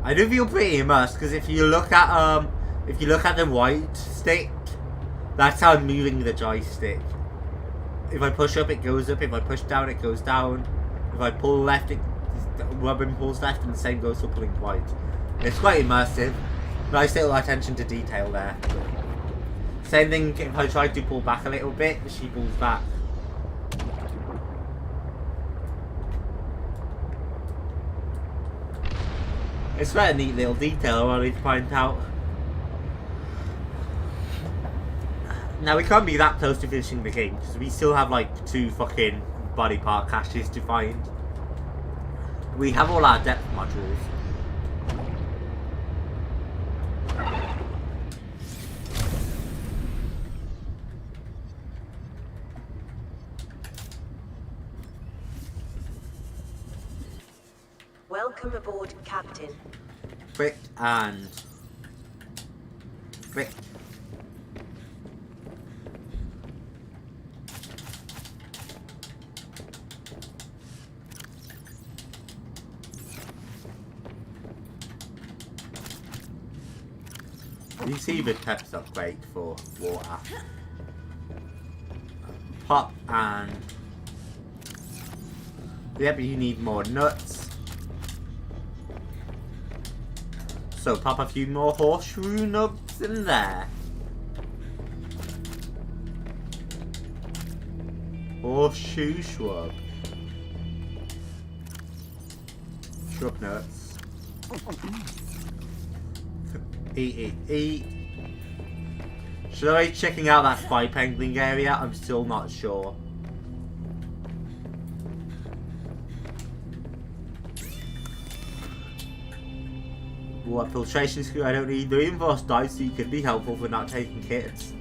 S1: I do feel pretty immersed because if you look at the white stick, that's how I'm moving the joystick. If I push up, it goes up. If I push down, it goes down. If I pull left, Robin pulls left, and the same goes for pulling right. It's quite immersive. Nice little attention to detail there. Same thing if I try to pull back a little bit, she pulls back. It's quite a neat little detail I wanted to point out. Now we can't be that close to finishing the game because we still have like 2 fucking body part caches to find. We have all our depth modules.
S2: Welcome aboard, Captain.
S1: Quick and quick. You see the text upgrade for water. Pop and yeah, but you need more nuts. So pop a few more horseshoe nuts in there. Horseshoe shrub. Shrub nuts. Eat. Should I be checking out that spy penguin area? I'm still not sure. What filtration screw? I don't need the reinforced dice, so you could be helpful for not taking kits.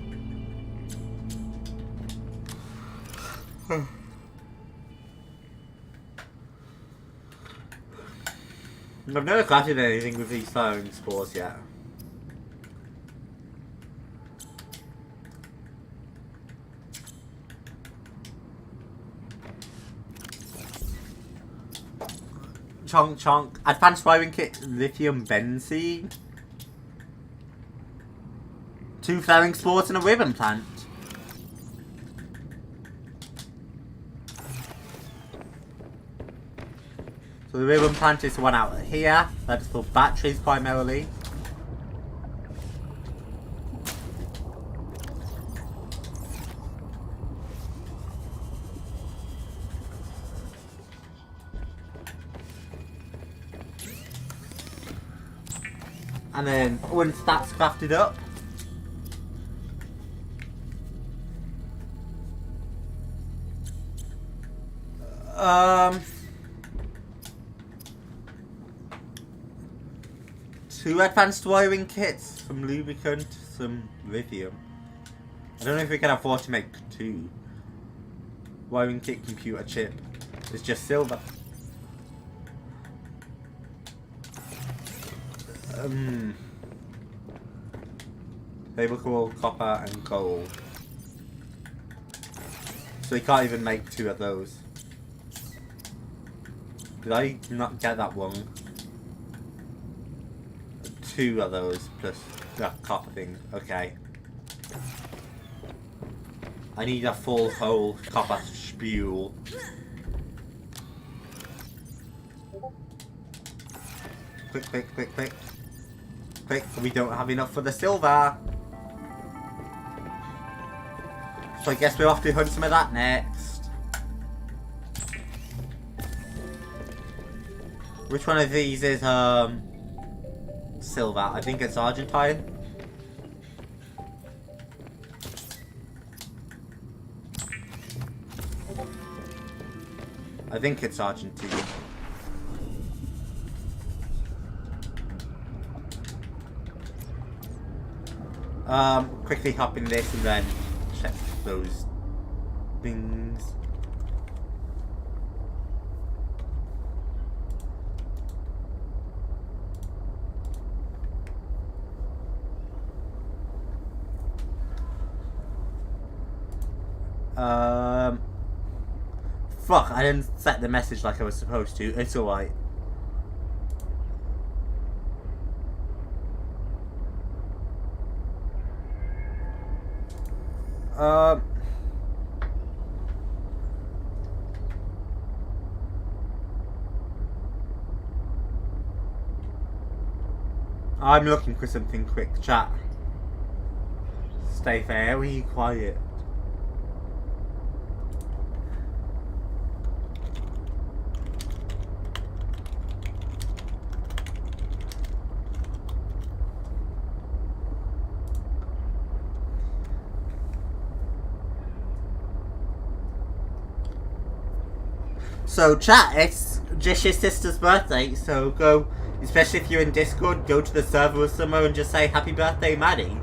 S1: I've never crafted anything with these firing spores yet. Chonk chonk. Advanced wiring kit, lithium benzene. 2 flaring spores and a ribbon plant. So the ribbon plant is the one out here. That's for batteries primarily. And then once that's crafted up, two advanced wiring kits, some lubricant, some lithium. I don't know if we can afford to make 2. Wiring kit, computer chip. It's just silver. Table coral, copper, and gold. So you can't even make 2 of those. Did I not get that one? 2 of those plus that copper thing. Okay. I need a full whole copper spule. Quick. We don't have enough for the silver. So I guess we'll have to hunt some of that next. Which one of these is silver? I think it's Argentine. I think it's Argentine. Quickly hop in this and then check those things. Fuck, I didn't set the message like I was supposed to. It's alright. I'm looking for something quick, chat. Stay very quiet. So chat, it's just your sister's birthday, so go, especially if you're in Discord, go to the server with someone and just say happy birthday Maddie.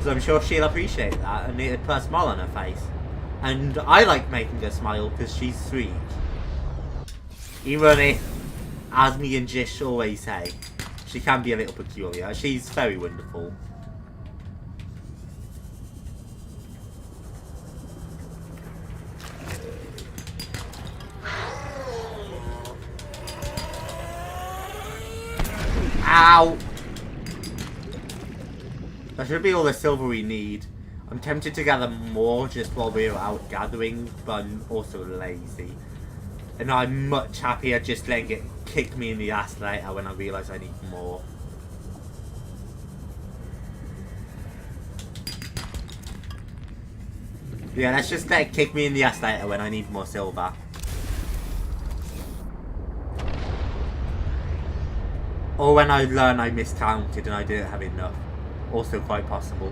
S1: So I'm sure she'll appreciate that and it'll put a smile on her face. And I like making her smile because she's sweet. Even if, as me and Jish always say, she can be a little peculiar, she's very wonderful. Ow! That should be all the silver we need. I'm tempted to gather more just while we're out gathering, but I'm also lazy. And I'm much happier just letting it kick me in the ass later when I realise I need more. Yeah, let's just let it kick me in the ass later when I need more silver. Or when I learn I miscounted and I didn't have enough. Also quite possible.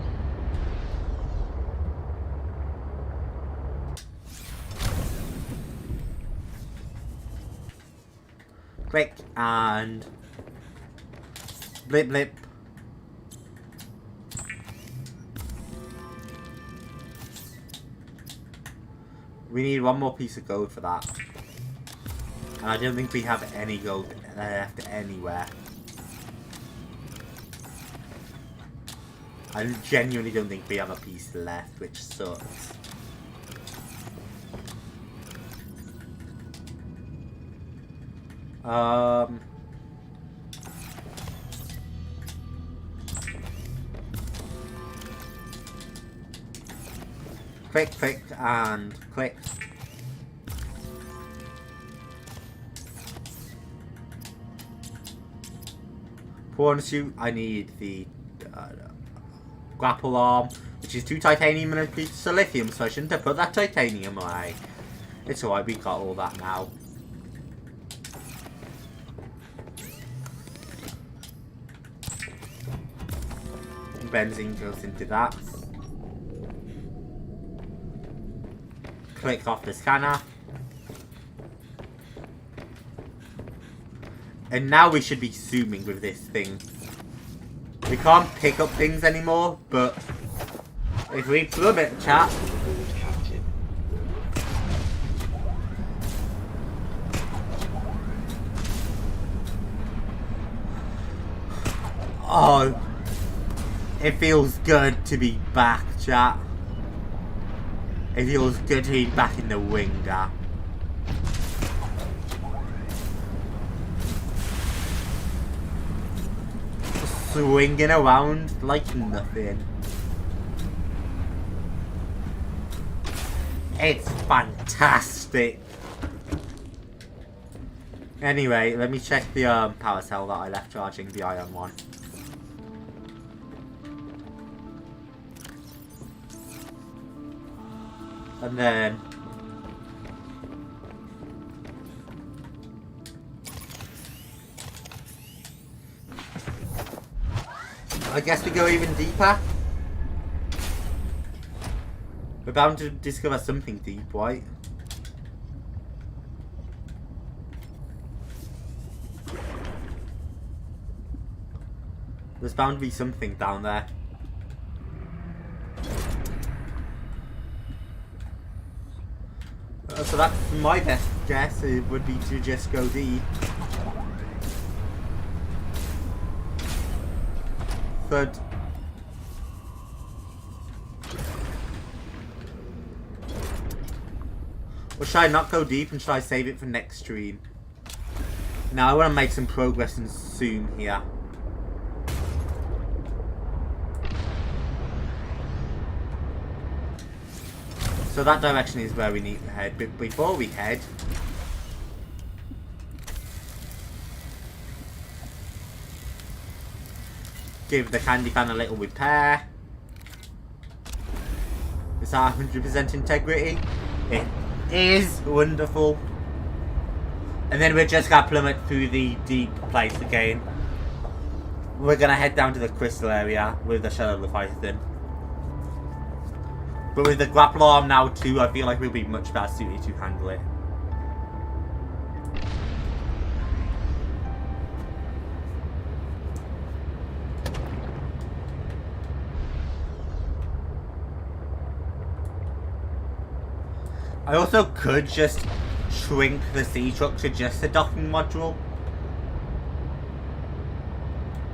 S1: Quick and blip blip. We need one more piece of gold for that. And I don't think we have any gold left anywhere. I genuinely don't think we have a piece left, which sucks. Click and click. Prawn suit, I need the grapple arm, which is 2 titanium and a piece of lithium, so I shouldn't have put that titanium away. It's alright, we got all that now. Benzene goes into that. Click off the scanner. And now we should be zooming with this thing. We can't pick up things anymore, but if we flub it, chat. Oh, it feels good to be back, chat. It feels good to be back in the winger. Swinging around like nothing. It's fantastic. Anyway, let me check the power cell that I left charging, the iron one. And then I guess we go even deeper. We're bound to discover something deep, right? There's bound to be something down there. So that's my best guess, it would be to just go deep. But Or should I not go deep and should I save it for next stream? Now I want to make some progress soon here. So that direction is where we need to head. But before we head, give the candy fan a little repair. Is that 100% integrity? It is wonderful. And then we're just gonna plummet through the deep place again. We're gonna head down to the crystal area with the Shadow Leviathan. But with the grapple arm now too, I feel like we'll be much better suited to handle it. I also could just shrink the sea truck to just a docking module.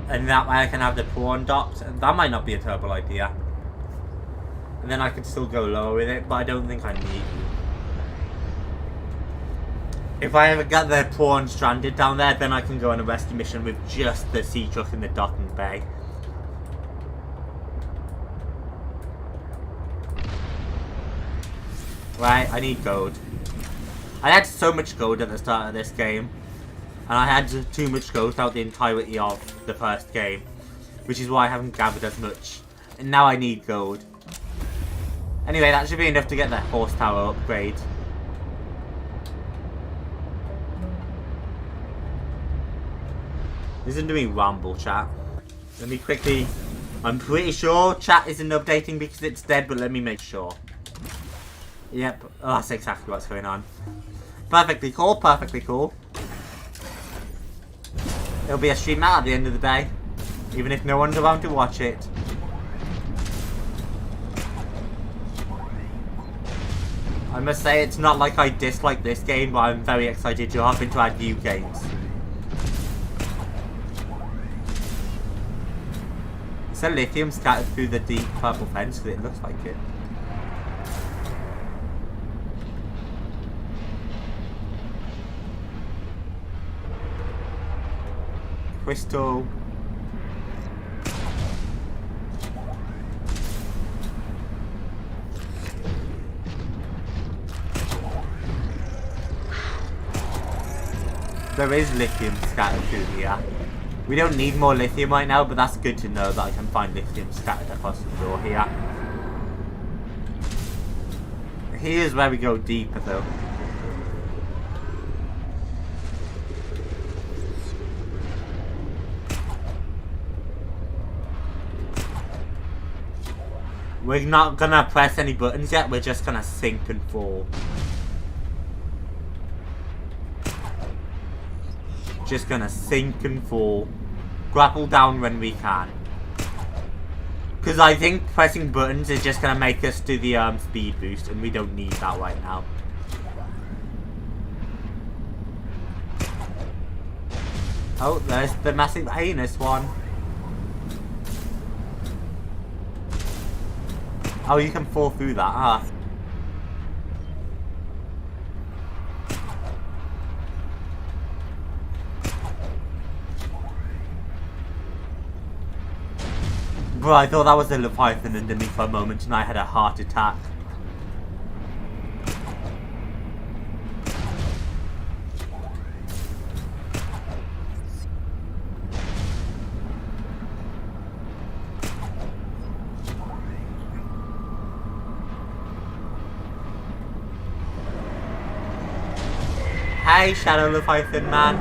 S1: And that way I can have the prawn docked. And that might not be a terrible idea. And then I could still go lower with it, but I don't think I need to. If I ever get the prawn stranded down there, then I can go on a rescue mission with just the sea truck in the docking bay. Right, I need gold. I had so much gold at the start of this game. And I had too much gold throughout the entirety of the first game. Which is why I haven't gathered as much. And now I need gold. Anyway, that should be enough to get the horse tower upgrade. Isn't doing ramble, chat. Let me quickly... I'm pretty sure chat isn't updating because it's dead, but let me make sure. Yep, oh, that's exactly what's going on. Perfectly cool, perfectly cool. It'll be a stream out at the end of the day. Even if no one's around to watch it. I must say, it's not like I dislike this game, but I'm very excited to hop into our new games. Is there lithium scattered through the deep purple fence? Because it looks like it. Crystal. There is lithium scattered through here. We don't need more lithium right now, but that's good to know that I can find lithium scattered across the floor here. Here's where we go deeper though. We're not gonna press any buttons yet, we're just gonna sink and fall. Just gonna sink and fall. Grapple down when we can. Because I think pressing buttons is just gonna make us do the speed boost, and we don't need that right now. Oh, there's the massive anus one. Oh, you can fall through that, huh? Bro, I thought that was a Leviathan underneath for a moment and I had a heart attack. Hey, Shadow Leviathan man.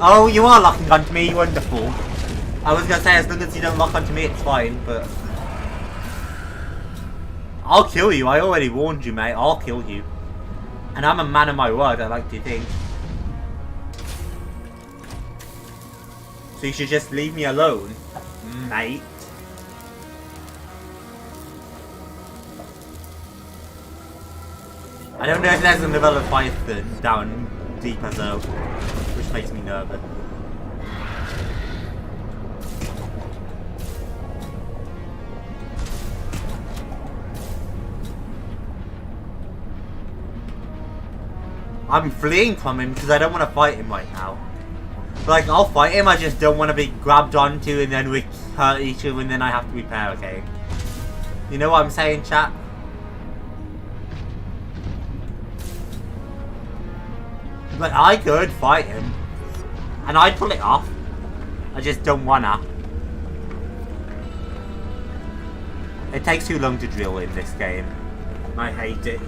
S1: Oh, you are locking onto me, wonderful. I was gonna say, as long as you don't lock onto me, it's fine, but... I'll kill you, I already warned you, mate. I'll kill you. And I'm a man of my word, I like to think. So you should just leave me alone, mate. I don't know if there's another Leviathan down deeper though, which makes me nervous. I'm fleeing from him because I don't want to fight him right now. Like, I'll fight him, I just don't want to be grabbed onto and then we hurt each other and then I have to repair again. You know what I'm saying, chat? Like, I could fight him. And I'd pull it off. I just don't wanna. It takes too long to drill in this game. I hate it.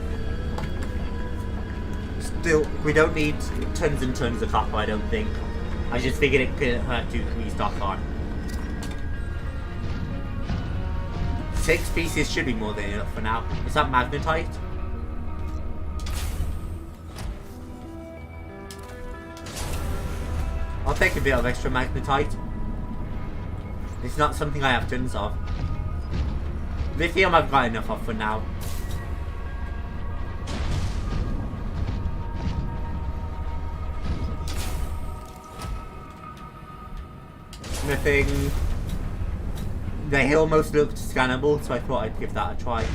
S1: Still, we don't need tons and tons of copper, I don't think. I just figured it could hurt to restock on. 6 pieces should be more than enough for now. Is that magnetite? I'll take a bit of extra magnetite. It's not something I have tons of. Lithium I've got enough of for now. Nothing. The hill almost looked scannable, so I thought I'd give that a try.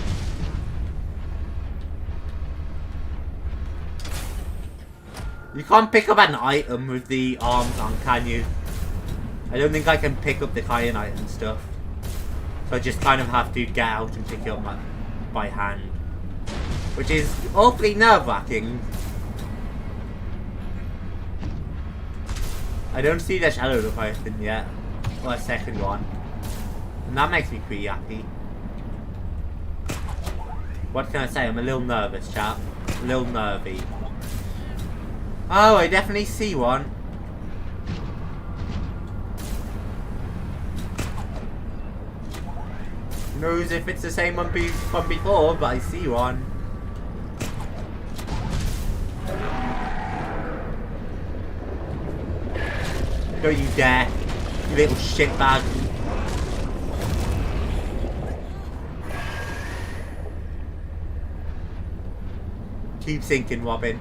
S1: You can't pick up an item with the arms on, can you? I don't think I can pick up the kyanite and stuff. So I just kind of have to get out and pick it up by hand. Which is awfully nerve-wracking. I don't see the shadow Leviathan yet. Or a second one. And that makes me pretty happy. What can I say? I'm a little nervous, chap. A little nervy. Oh, I definitely see one. Who knows if it's the same one from before, but I see one. Don't you dare, you little shitbag. Keep sinking, Robin.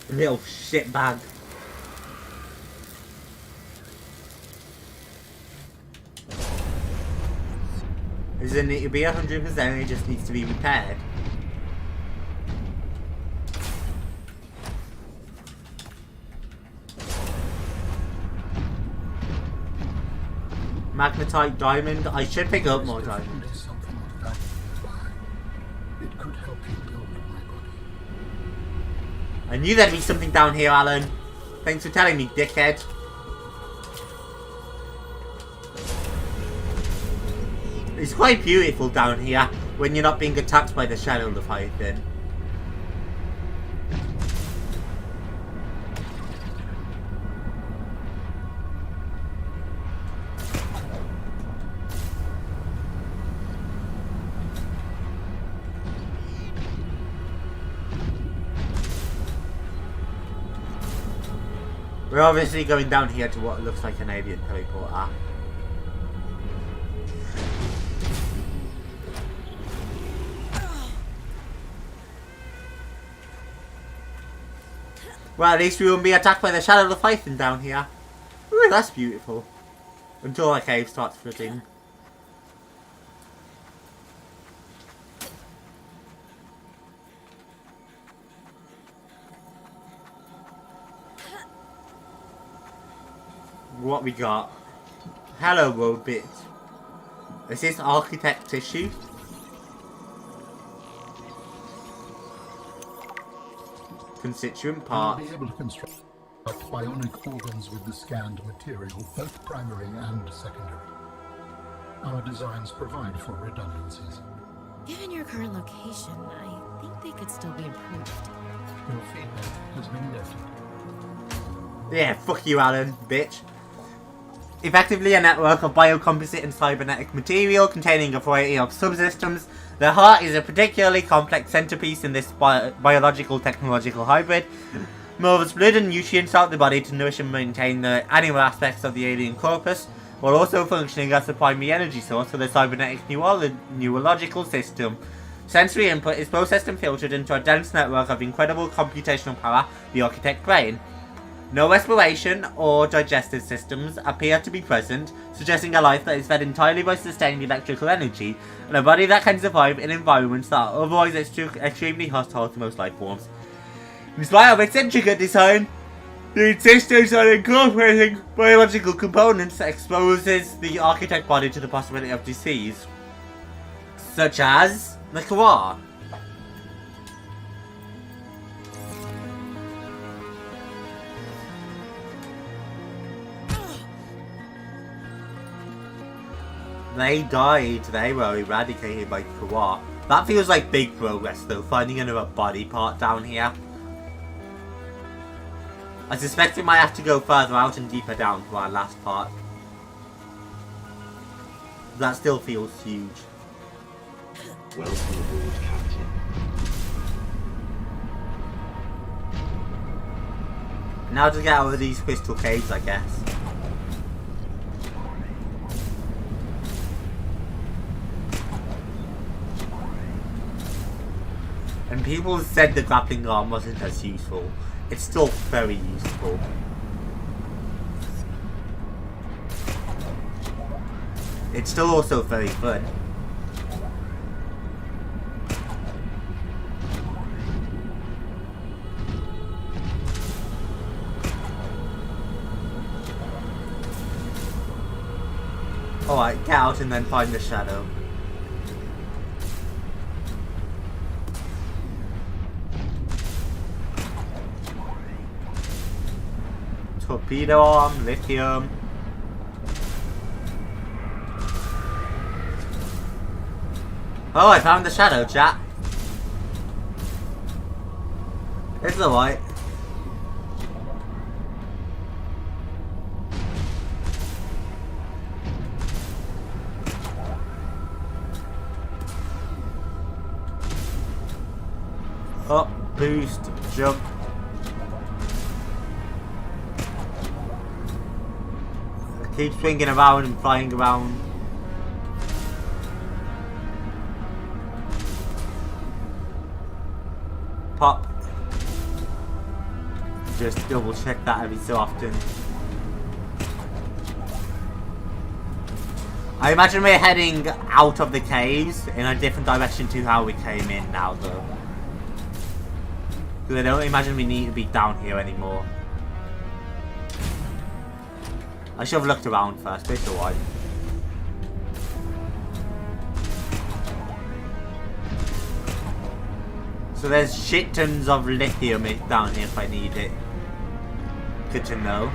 S1: Little shitbag. Doesn't need to be 100%, it just needs to be repaired. Magnetite diamond. I should pick up more diamond.
S6: It could help you build my body.
S1: I knew there'd be something down here, Alan. Thanks for telling me, dickhead. It's quite beautiful down here when you're not being attacked by the shadow Leviathan. We're obviously going down here to what looks like an alien teleporter. Well, at least we won't be attacked by the shadow Leviathan down here. Ooh, that's beautiful. Until our cave starts flooding. What we got? Hello, road bit. Is this architect tissue? Constituent part.
S6: We'll be able to construct bionic organs with the scanned material, both primary and secondary. Our designs provide for redundancies.
S7: Given your current location, I think they could still be improved.
S6: Your feedback has been noted.
S1: Yeah, fuck you, Alan, bitch. Effectively a network of biocomposite and cybernetic material containing a variety of subsystems. The heart is a particularly complex centerpiece in this biological technological hybrid. Moves blood and nutrients out of the body to nourish and maintain the animal aspects of the alien corpus, while also functioning as the primary energy source for the cybernetic neurological system. Sensory input is processed and filtered into a dense network of incredible computational power, the architect brain. No respiration or digestive systems appear to be present, suggesting a life that is fed entirely by sustained electrical energy, and a body that can survive in environments that are otherwise extremely hostile to most life forms. In spite of its intricate design, the insistence on incorporating biological components exposes the architect body to the possibility of disease, such as the Kawar. They died. They were eradicated by Kawar. That feels like big progress though, finding another body part down here. I suspect we might have to go further out and deeper down to our last part. That still feels huge.
S8: Welcome aboard, Captain.
S1: Now to get out of these crystal caves, I guess. And people said the grappling arm wasn't as useful. It's still very useful. It's still also very fun. Alright, get out and then find the shadow. Torpedo arm, lithium. Oh, I found the shadow, chat. It's alright. Up, boost, jump. Keep swinging around and flying around. Pop. Just double check that every so often. I imagine we're heading out of the caves in a different direction to how we came in now though. Because I don't imagine we need to be down here anymore. I should have looked around first, but it's alright. So there's shit tons of lithium down here if I need it. Good to know.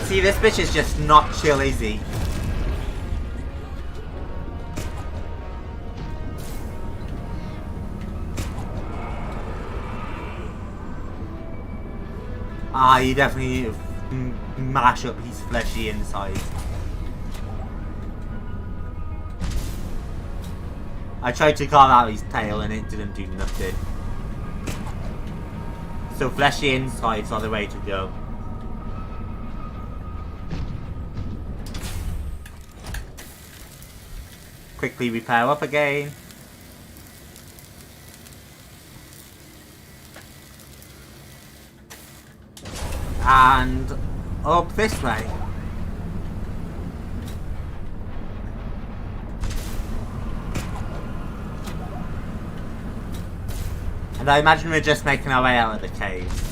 S1: See, this bitch is just not chill, is he? Ah, you definitely need to mash up his fleshy insides. I tried to carve out his tail and it didn't do nothing. So fleshy insides are the way to go. Quickly repair up again. And up this way. And I imagine we're just making our way out of the caves.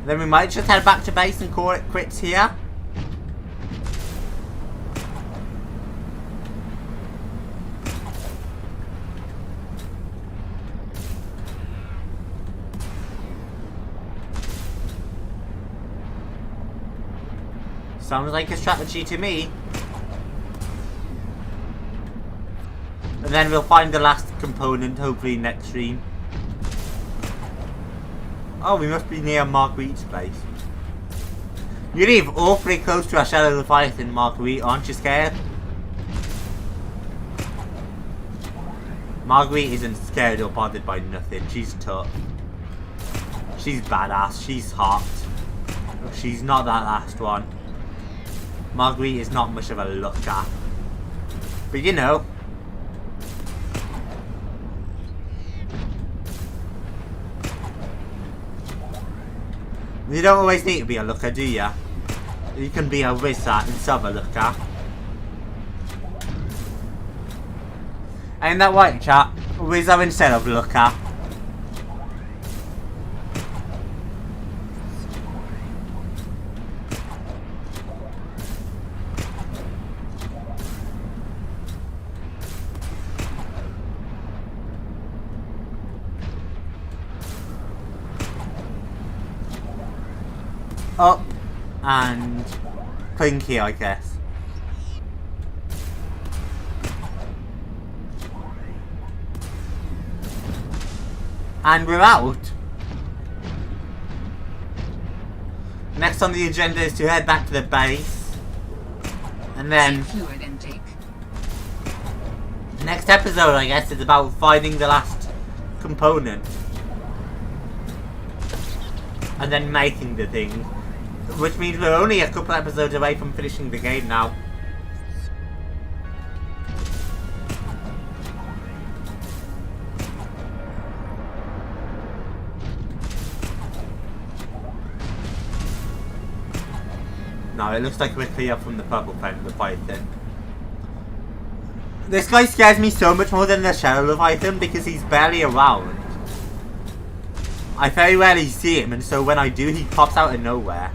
S1: Then we might just head back to base and call it quits here. Sounds like a strategy to me. And then we'll find the last component, hopefully next stream. Oh, we must be near Marguerite's place. You live awfully close to our Shadow Leviathan, Marguerite, aren't you scared? Marguerite isn't scared or bothered by nothing. She's tough. She's badass. She's hot. She's not that last one. Marguerite is not much of a looker. But you know. You don't always need to be a looker, do ya? You can be a wizard instead of a looker. Ain't that right, chat? Wizard instead of looker. Up and clinky, I guess. And we're out. Next on the agenda is to head back to the base. And then
S3: Fluid intake.
S1: next episode, I guess, is about finding the last component. And then making the thing. Which means we're only a couple episodes away from finishing the game now. No, it looks like we're clear from the purple pen of the Python. This guy scares me so much more than the Shadow Leviathan because he's barely around. I very rarely see him, and so when I do, he pops out of nowhere.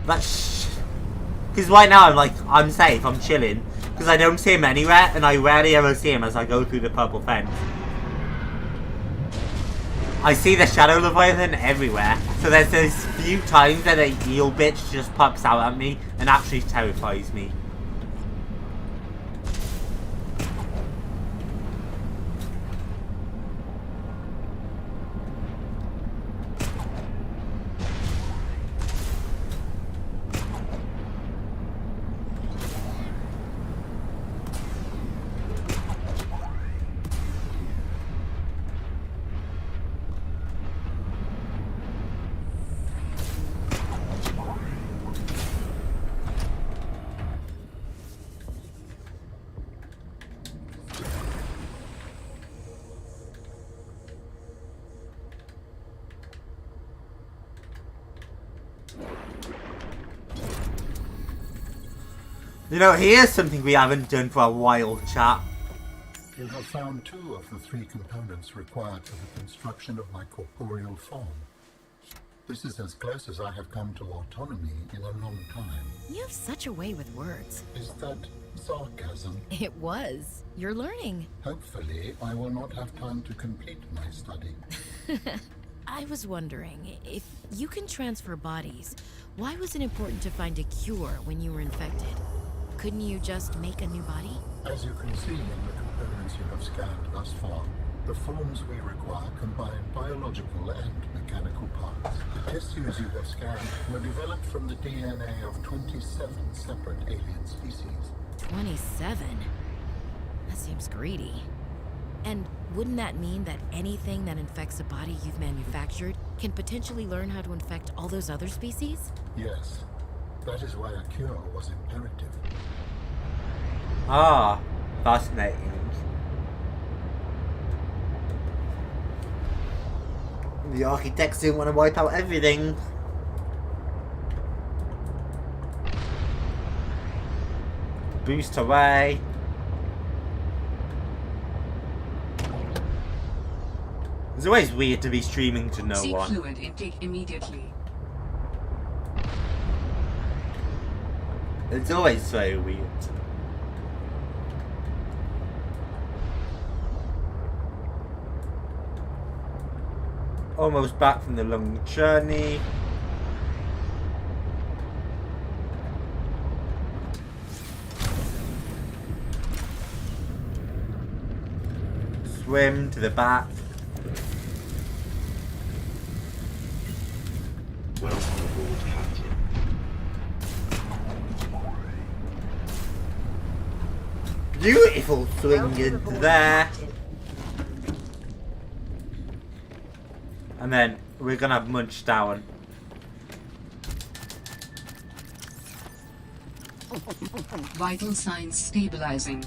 S1: That's because right now I'm safe, I'm chilling, because I don't see him anywhere, and I rarely ever see him as I go through the purple fence. I see the Shadow Leviathan everywhere, so there's those few times that a eel bitch just pops out at me and actually terrifies me. You know, here's something we haven't done for a while, chat.
S6: You have found 2 of the 3 components required for the construction of my corporeal form. This is as close as I have come to autonomy in a long time.
S7: You have such a way with words.
S6: Is that sarcasm?
S7: It was. You're learning.
S6: Hopefully, I will not have time to complete my study.
S7: I was wondering, if you can transfer bodies, why was it important to find a cure when you were infected? Couldn't you just make a new body?
S6: As you can see in the components you have scanned thus far, the forms we require combine biological and mechanical parts. The tissues you have scanned were developed from the DNA of 27 separate alien species.
S7: 27? That seems greedy. And wouldn't that mean that anything that infects a body you've manufactured can potentially learn how to infect all those other species?
S6: Yes. That is why a cure was imperative.
S1: Ah, fascinating. The architects didn't want to wipe out everything. Boost away. It's always weird to be streaming to no
S3: Seek
S1: one.
S3: fluid intake immediately.
S1: It's always so weird. Almost back from the long journey. Swim to the back.
S8: Welcome aboard, Captain.
S1: Beautiful swing into there. And then we're gonna munch down.
S3: Vital signs stabilizing.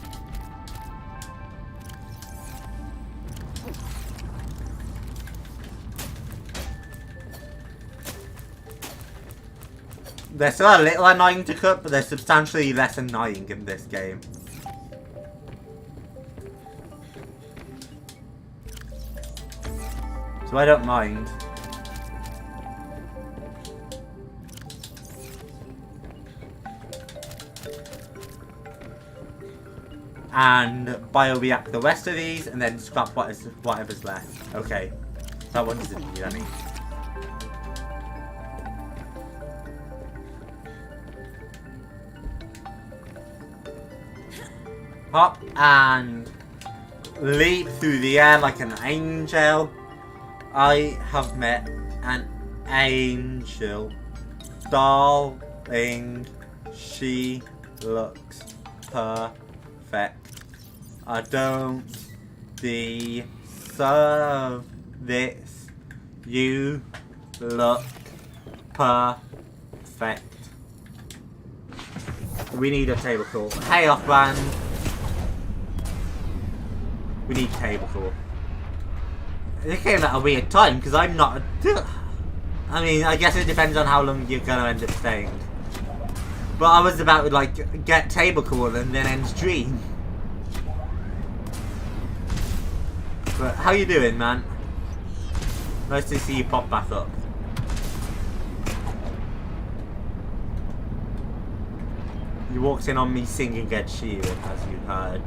S1: They're still a little annoying to cut, but they're substantially less annoying in this game. So I don't mind. And bioreact the rest of these, and then scrap whatever's left. Okay, that one doesn't need any. Hop and leap through the air like an angel. I have met an angel. Darling, she looks perfect. I don't deserve this. You look perfect. We need a table call. Hey, off-brand. We need table call. It came at a weird time because I'm not. I mean, I guess it depends on how long you're gonna end up staying. But I was about to like get table call and then end stream. But how you doing, man? Nice to see you pop back up. You walked in on me singing Ed Sheeran, as you heard.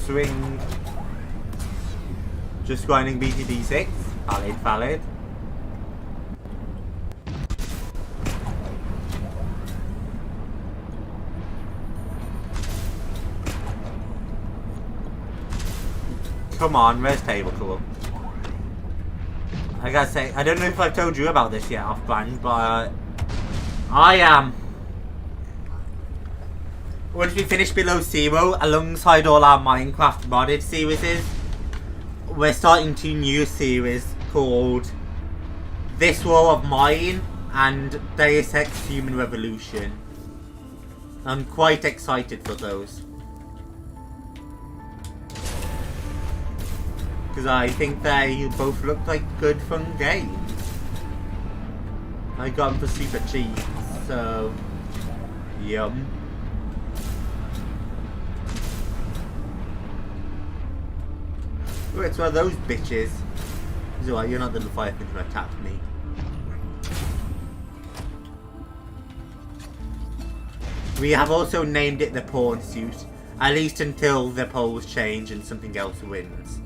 S1: Swing. Just grinding BTD6. Valid, valid. Come on, where's table call? I gotta say, I don't know if I've told you about this yet off-brand, but I am. Once we finish Below Zero, alongside all our Minecraft modded series, we're starting 2 new series called This War of Mine and Deus Ex Human Revolution. I'm quite excited for those. Because I think they both look like good fun games. I got them for super cheap, so yum. Oh, it's one of those bitches. It's alright, you're not the Leviathan who attacked me. We have also named it the Pawn Suit, at least until the polls change and something else wins.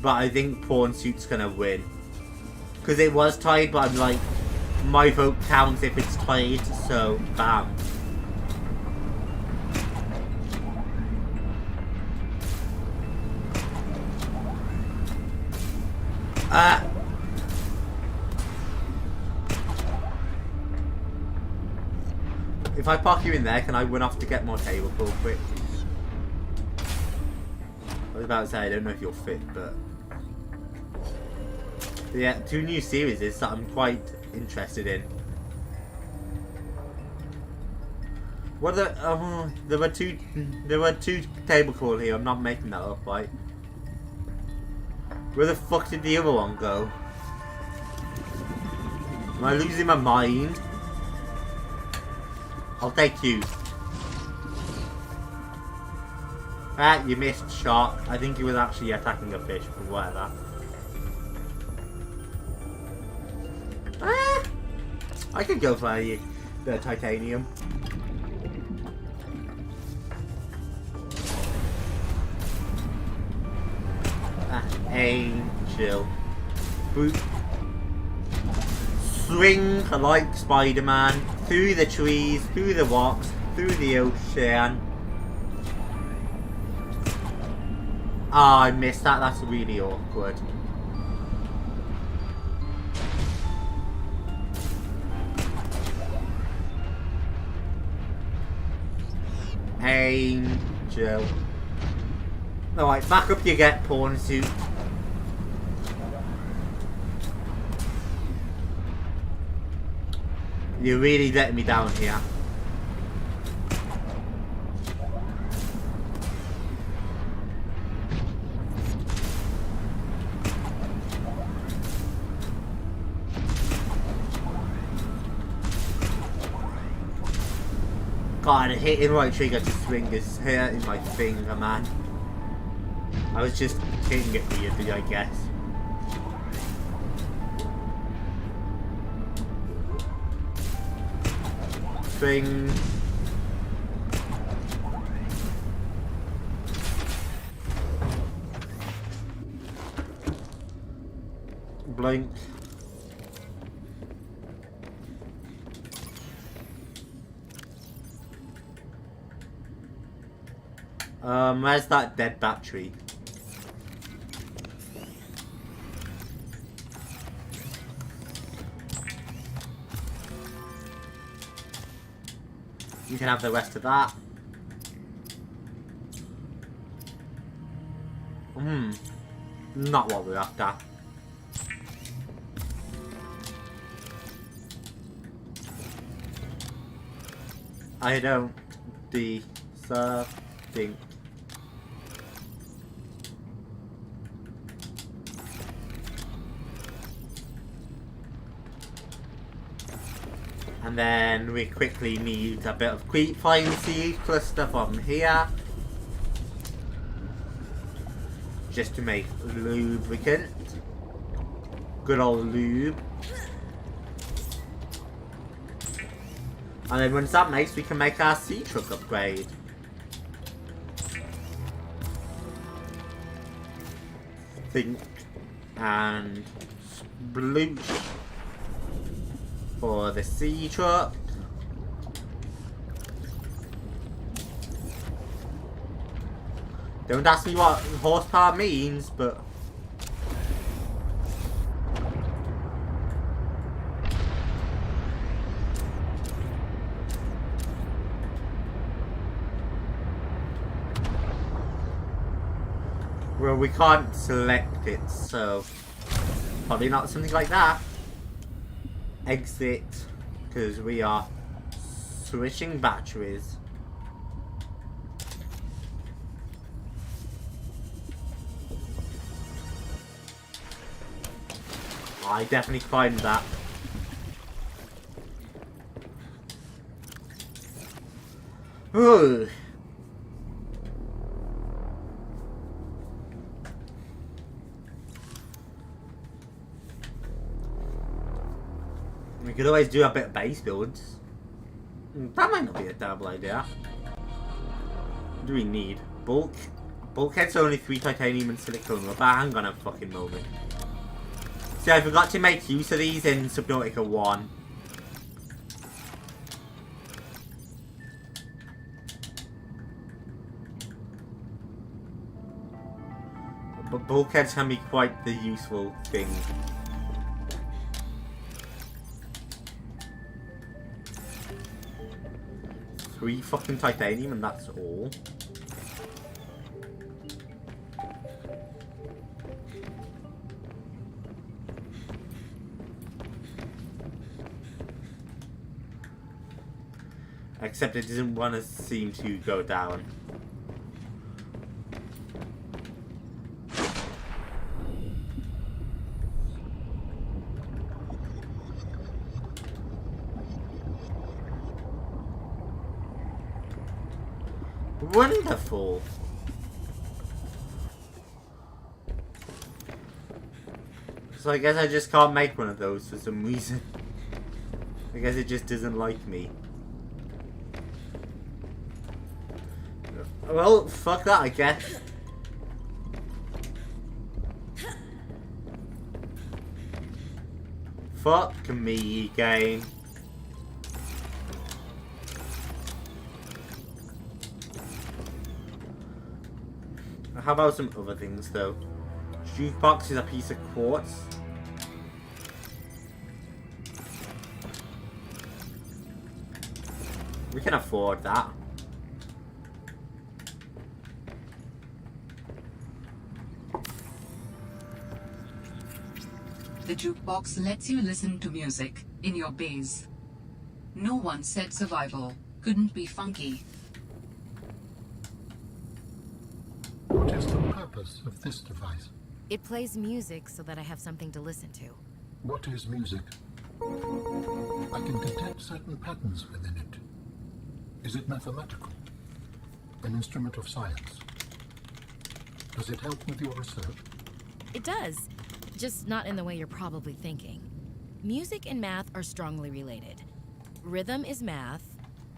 S1: But I think Pawn Suit's gonna win. Because it was tied, but I'm like, my vote counts if it's tied, so bam. If I park you in there, can I run off to get more table call quick? I was about to say, I don't know if you're fit, but yeah, 2 new series that I'm quite interested in. What are the, there were two table call here. I'm not making that up, right? Where the fuck did the other one go? Am I losing my mind? I'll take you. Ah, you missed shark. I think he was actually attacking a fish, but whatever. Ah, I could go for the titanium. Ah, angel. Boop. Swing like Spider-Man through the trees, through the rocks, through the ocean. Ah, I missed that. That's really awkward. Angel. Alright, back up you get, pawn suit. You're really letting me down here. God, hitting right trigger to swing is hurting my finger, man. I was just hitting it weirdly, I guess. Swing. Blink. Where's that dead battery? You can have the rest of that. Not what we're after. I don't deserve think. And then we quickly need a bit of creepvine seed cluster from here. Just to make lubricant. Good old lube. And then once that makes, we can make our sea truck upgrade. Think and blue for the sea truck. Don't ask me what horsepower means, but well, we can't select it, so probably not something like that. Exit, because we are switching batteries. I definitely find that. Ooh. We could always do a bit of base builds. That might not be a terrible idea. What do we need? Bulkhead's only 3 titanium and silicone rubber. Hang on a fucking moment. See, I forgot to make use of these in Subnautica 1. But bulkheads can be quite the useful thing. Three fucking titanium and that's all. Except it doesn't want to seem to go down. Wonderful. So I guess I just can't make one of those for some reason. I guess it just doesn't like me. Well, fuck that, I guess. Fuck me, game. How about some other things, though? Jukebox is a piece of quartz. We can afford that.
S3: The jukebox lets you listen to music in your base. No one said survival couldn't be funky.
S6: What is the purpose of this device?
S7: It plays music so that I have something to listen to.
S6: What is music? I can detect certain patterns within it. Is it mathematical? An instrument of science? Does it help with your research?
S7: It does, just not in the way you're probably thinking. Music and math are strongly related. Rhythm is math,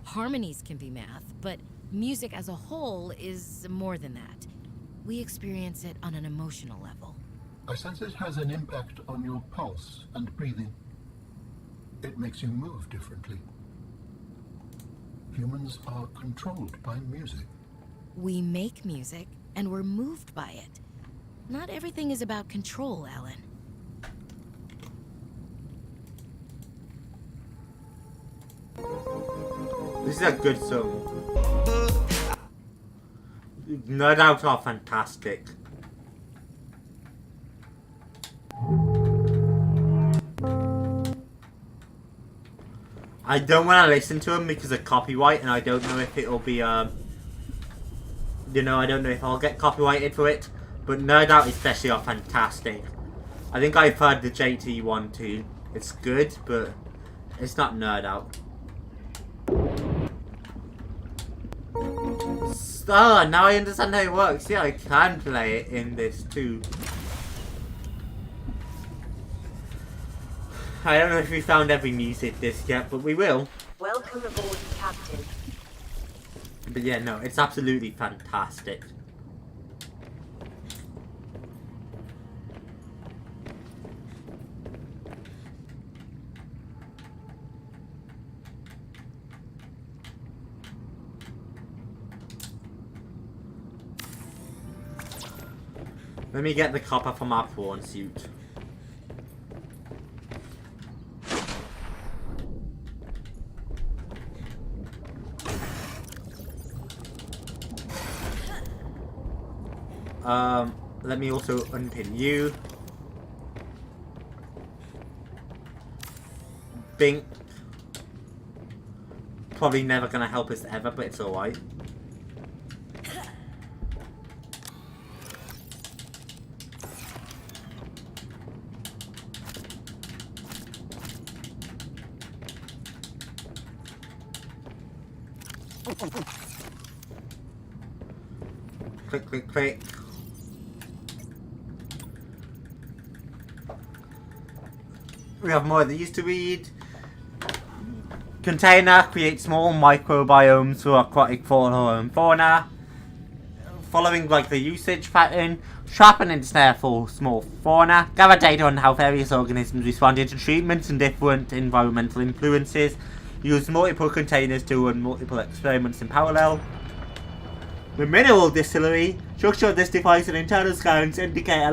S7: harmonies can be math, but music as a whole is more than that. We experience it on an emotional level.
S6: I sense it has an impact on your pulse and breathing. It makes you move differently. Humans are controlled by music.
S7: We make music, and we're moved by it. Not everything is about control, Alan.
S1: This is a good song. No doubt are fantastic. I don't want to listen to them because of copyright, and I don't know if it'll be, I don't know if I'll get copyrighted for it, but No Doubt especially are fantastic. I think I've heard the JT one too. It's good, but it's not Nerd Out. Oh, now I understand how it works. Yeah, I can play it in this too. I don't know if we found every music disc yet, but we will.
S2: Welcome aboard, Captain.
S1: But yeah, no, it's absolutely fantastic. Let me get the copper from our prawn suit. Let me also unpin you. Bink. Probably never gonna help us ever, but it's alright. Click, click, click. We have more that used to read. Container creates small microbiomes for aquatic flora and fauna. Following like the usage pattern, trap and ensnare for small fauna. Gather data on how various organisms responded to treatments and different environmental influences. Use multiple containers to run multiple experiments in parallel. The mineral distillery. Structure of this device and internal scans indicate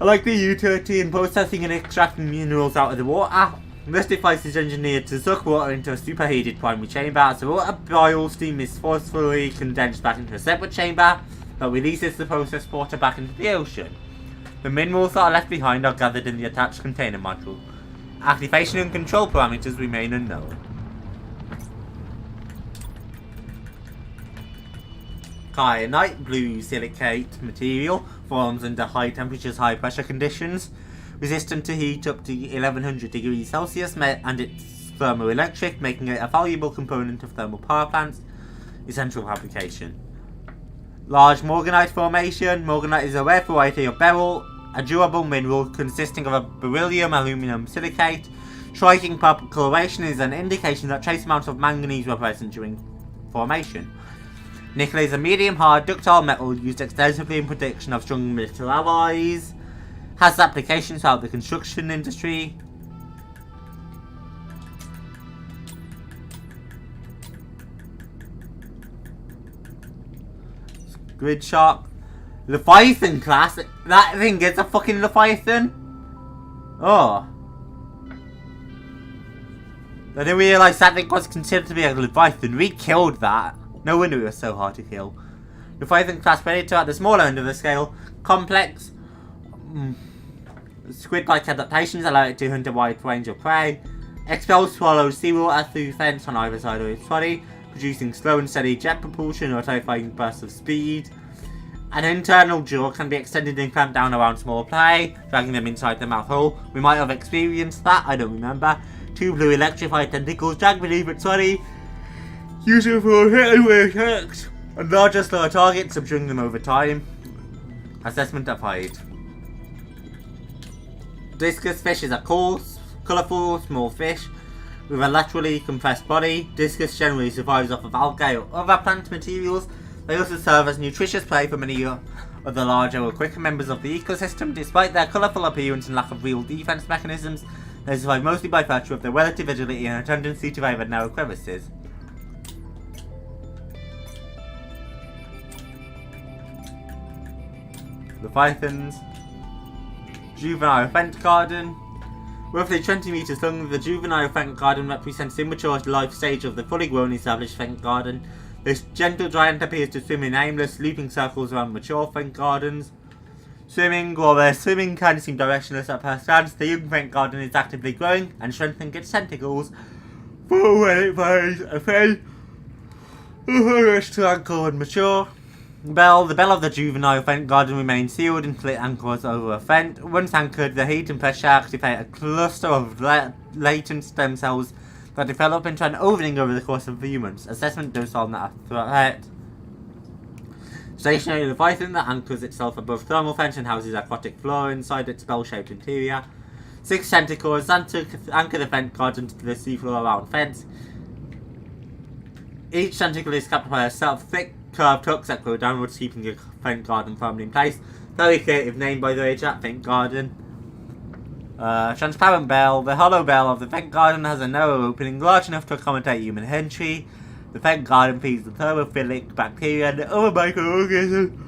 S1: I like the utility in processing and extracting minerals out of the water. This device is engineered to suck water into a superheated primary chamber. As the water boils, steam is forcefully condensed back into a separate chamber that releases the processed water back into the ocean. The minerals that are left behind are gathered in the attached container module. Activation and control parameters remain unknown. Kyanite, blue silicate material, forms under high temperatures, high pressure conditions, resistant to heat up to 1100 degrees Celsius, and it's thermoelectric, making it a valuable component of thermal power plants. Essential fabrication. Large morganite formation. Morganite is a rare variety of beryl, a durable mineral consisting of a beryllium aluminum silicate. Striking purple coloration is an indication that trace amounts of manganese were present during formation. Nickel is a medium-hard, ductile metal used extensively in production of strong metal alloys. Has applications throughout the construction industry. Grid shark. Leviathan class? That thing is a fucking Leviathan? Oh. I didn't realise that thing was considered to be a Leviathan. We killed that. No wonder it was so hard to kill. Leviathan class predator at the smaller end of the scale. Complex. Squid-like adaptations allow it to hunt a wide range of prey. Expels swallows seawater through fence on either side of its body, producing slow and steady jet propulsion or terrifying bursts of speed. An internal jaw can be extended and clamped down around small prey, dragging them inside the mouth hole. We might have experienced that, I don't remember. 2 blue electrified tentacles drag beneath its body, using for hit and away attacks, and larger, slower targets, subduing them over time. Assessment of height. Discus fish is a coarse, colourful, small fish with a laterally compressed body. Discus generally survives off of algae or other plant materials. They also serve as nutritious prey for many other larger or quicker members of the ecosystem. Despite their colourful appearance and lack of real defense mechanisms, they survive mostly by virtue of their relative agility and a tendency to favor narrow crevices. Leviathans. Juvenile Vent Garden. Roughly 20 metres long, the juvenile vent garden represents the immature life stage of the fully grown established vent garden. This gentle giant appears to swim in aimless, looping circles around mature vent gardens. While their swimming can seem directionless at first glance, the young vent garden is actively growing and strengthening its tentacles for when it finds a prey to anchor and mature. The bell of the juvenile vent garden remains sealed until it anchors over a vent. Once anchored, the heat and pressure activate a cluster of latent stem cells that develop into an opening over the course of a few months. Assessment does on that threat. Stationary leviathan that anchors itself above thermal vent and houses aquatic flora inside its bell-shaped interior. 6 tentacles anchor the vent garden to the seafloor around vents. Each tentacle is capped by a set of thick curved hooks that go downwards, keeping the vent garden firmly in place. Very creative name, by the way, chat. Vent garden. Transparent bell. The hollow bell of the vent garden has a narrow opening large enough to accommodate human entry. The vent garden feeds the thermophilic bacteria and other microorganisms.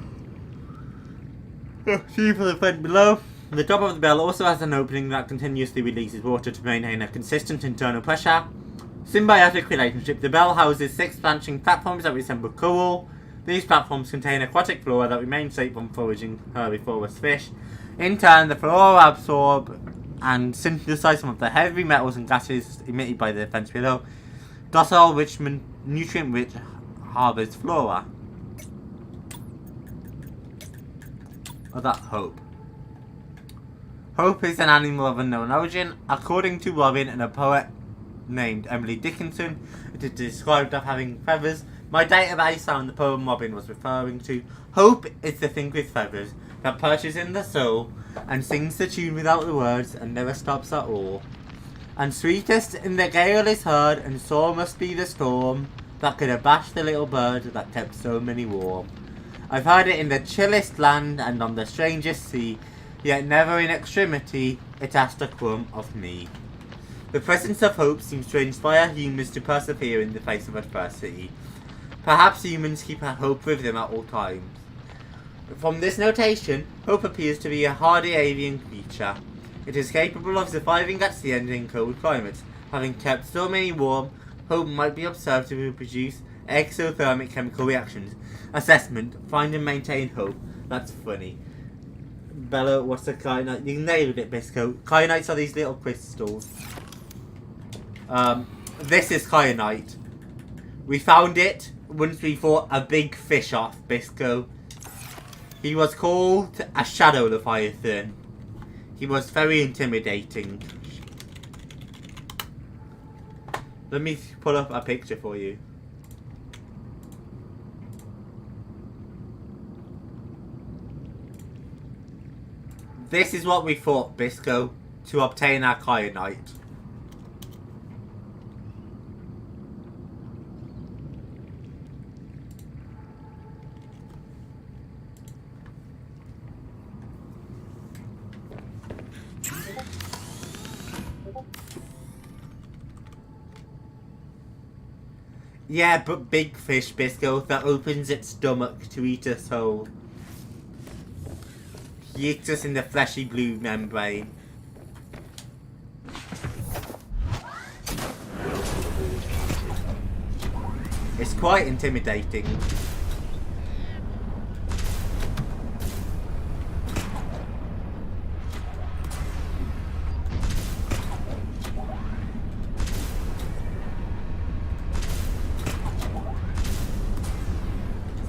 S1: See for the vent below. The top of the bell also has an opening that continuously releases water to maintain a consistent internal pressure. Symbiotic relationship. The bell houses 6 branching platforms that resemble coral. These platforms contain aquatic flora that remain safe from foraging herbivorous fish. In turn, the flora absorb and synthesize some of the heavy metals and gases emitted by the vents below. Docile, nutrient-rich harvest flora. Or that Hope. Hope is an animal of unknown origin. According to Robin and a poet named Emily Dickinson, it is described as having feathers. My database found the poem Robin was referring to. Hope is the thing with feathers that perches in the soul and sings the tune without the words and never stops at all. And sweetest in the gale is heard, and sore must be the storm that could abash the little bird that kept so many warm. I've heard it in the chillest land and on the strangest sea, yet never in extremity it asked a crumb of me. The presence of hope seems to inspire humans to persevere in the face of adversity. Perhaps humans keep a hope with them at all times. From this notation, hope appears to be a hardy avian creature. It is capable of surviving at sea and in cold climates. Having kept so many warm, hope might be observed to produce exothermic chemical reactions. Assessment: find and maintain hope. That's funny. Bella, what's a kyanite? You nailed it, Bisco. Kyanites are these little crystals. This is kyanite. We found it once we fought a big fish off, Bisco. He was called a shadow leviathan. He was very intimidating. Let me pull up a picture for you. This is what we fought, Bisco, to obtain our kyanite. Yeah, but big fish, Bisco, that opens its stomach to eat us whole. He eats us in the fleshy blue membrane. It's quite intimidating.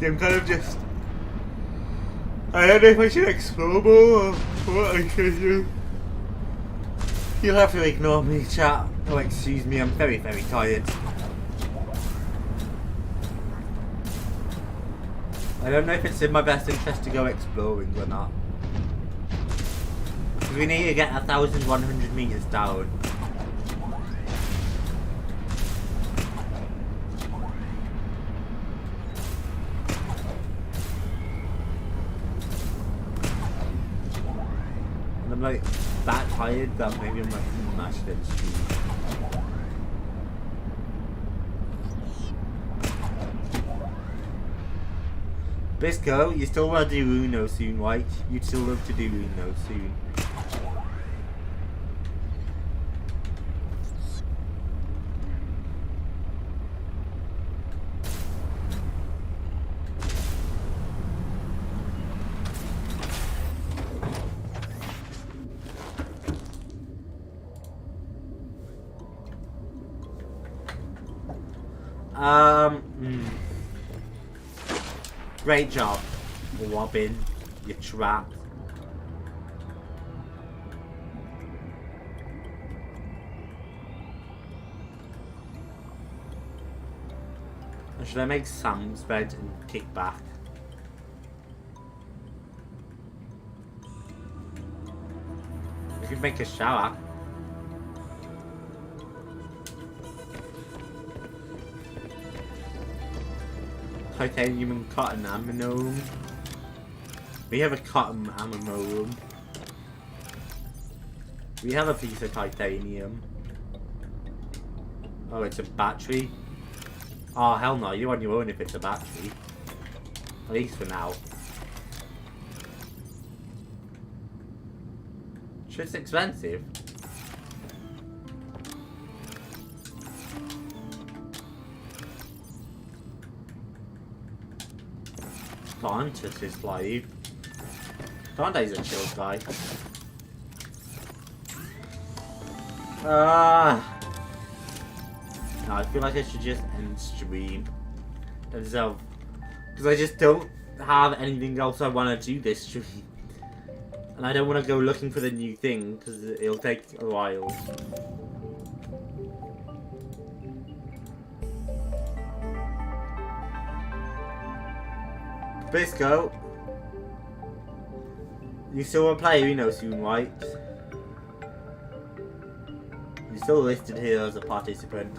S1: I'm kind of just... I don't know if I should explore more or what I should do. You'll have to ignore me, chat. Oh, excuse me, I'm very, very tired. I don't know if it's in my best interest to go exploring or not. Because we need to get 1,100 meters down. And I'm like that tired that maybe I'm like mashed in street. Bisco, you still want to do Uno soon, right? You'd still love to do Uno soon. Great job, Robin. You're trapped. Or should I make Sam's bed and kick back? We could make a shower. Titanium and cotton ammonium. We have a cotton ammonium. We have a piece of titanium. Oh, it's a battery. Oh, hell no, you're on your own if it's a battery. At least for now. Shit's expensive. Dante's is live. Dante's a chill guy. No, I feel like I should just end stream. Because I just don't have anything else I want to do this stream. And I don't want to go looking for the new thing, because it'll take a while. Bisco, you still want to play Uno soon, right? You're still listed here as a participant.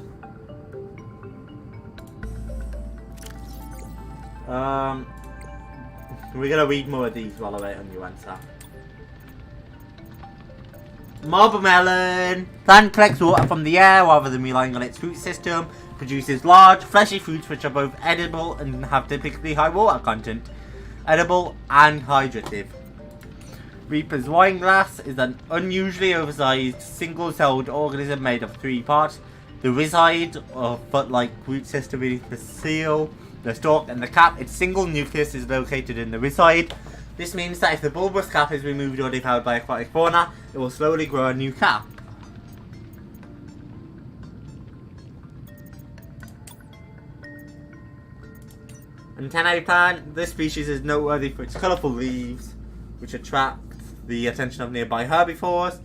S1: We're gonna read more of these while I wait on you answer. Marble plant collects water from the air rather than relying on its root system. Produces large, fleshy fruits which are both edible and have typically high water content. Edible and hydrative. Reaper's wine glass is an unusually oversized, single-celled organism made of 3 parts. The rhizide, or foot-like root system beneath the seal, the stalk, and the cap. Its single nucleus is located in the rhizide. This means that if the bulbous cap is removed or devoured by aquatic fauna, it will slowly grow a new cap. Antennae plant. This species is noteworthy for its colourful leaves, which attract the attention of nearby herbivores.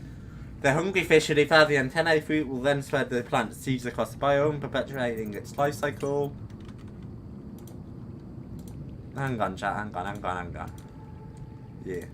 S1: The hungry fish who devour the antennae fruit will then spread the plant seeds across the biome, perpetuating its life cycle. Hang on, chat. Hang on. Yeah.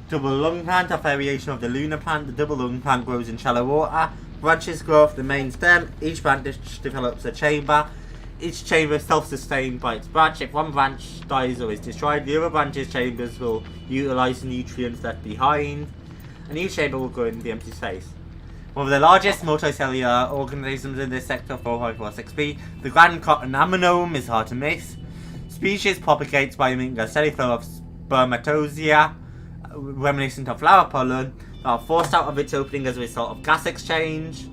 S1: Double lung plant, a variation of the lunar plant. The double lung plant grows in shallow water. Branches grow off the main stem. Each branch develops a chamber. Each chamber is self-sustained by its branch. If one branch dies or is destroyed, the other branch's chambers will utilize the nutrients left behind. A new chamber will grow in the empty space. One of the largest multicellular organisms in this sector, 4546b, the grand cotton ammonium is hard to miss. Species propagates by emitting a steady flow of spermatozoa, reminiscent of flower pollen, that are forced out of its opening as a result of gas exchange.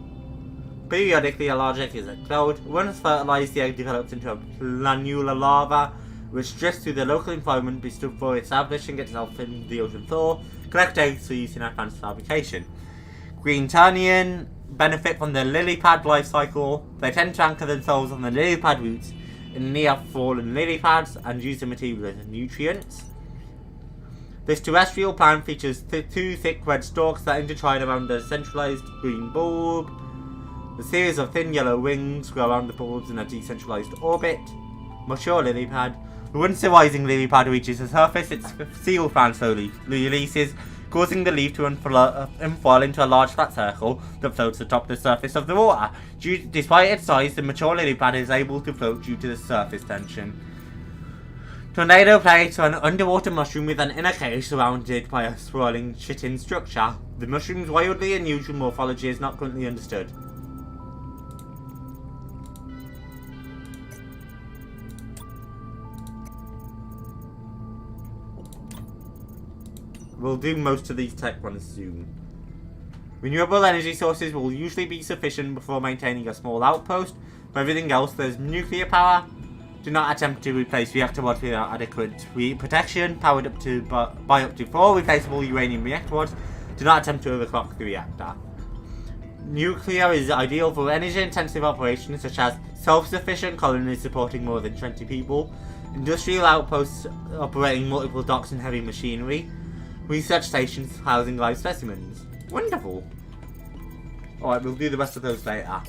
S1: Periodically, a large egg is expelled. Once fertilized, the egg develops into a planula larva, which drifts through the local environment before establishing itself in the ocean floor. Collect eggs for use in advanced fabrication. Green Tanian benefit from the lily pad life cycle. They tend to anchor themselves on the lily pad roots in near fallen lily pads and use the material as nutrients. This terrestrial plant features two thick red stalks that intertwine around a centralized green bulb. The series of thin yellow wings go around the bulbs in a decentralized orbit. Mature lily pad. Once the rising lily pad reaches the surface, its seal fan slowly releases, causing the leaf to unfurl into a large flat circle that floats atop the surface of the water. Despite its size, the mature lily pad is able to float due to the surface tension. Tornado plates are an underwater mushroom with an inner cage surrounded by a swirling chitin structure. The mushroom's wildly unusual morphology is not currently understood. We'll do most of these tech ones soon. Renewable energy sources will usually be sufficient before maintaining a small outpost. For everything else, there's nuclear power. Do not attempt to replace reactor rods without adequate protection. Powered up to by up to 4 replaceable uranium reactor rods. Do not attempt to overclock the reactor. Nuclear is ideal for energy-intensive operations such as self-sufficient colonies supporting more than 20 people, industrial outposts operating multiple docks and heavy machinery, research stations housing live specimens. Wonderful. Alright, we'll do the rest of those later.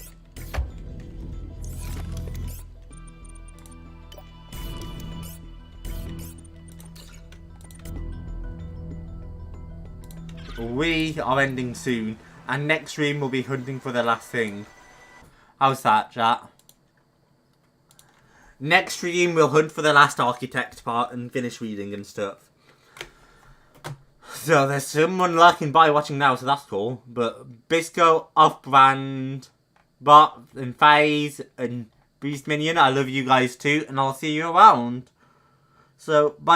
S1: We are ending soon, and next stream we'll be hunting for the last thing. How's that, chat? Next stream we'll hunt for the last architect part and finish reading and stuff. So there's someone lurking by watching now, so that's cool. But Bisco, Off-Brand, Bot, and FaZe, and Beast Minion, I love you guys too, and I'll see you around. So, bye.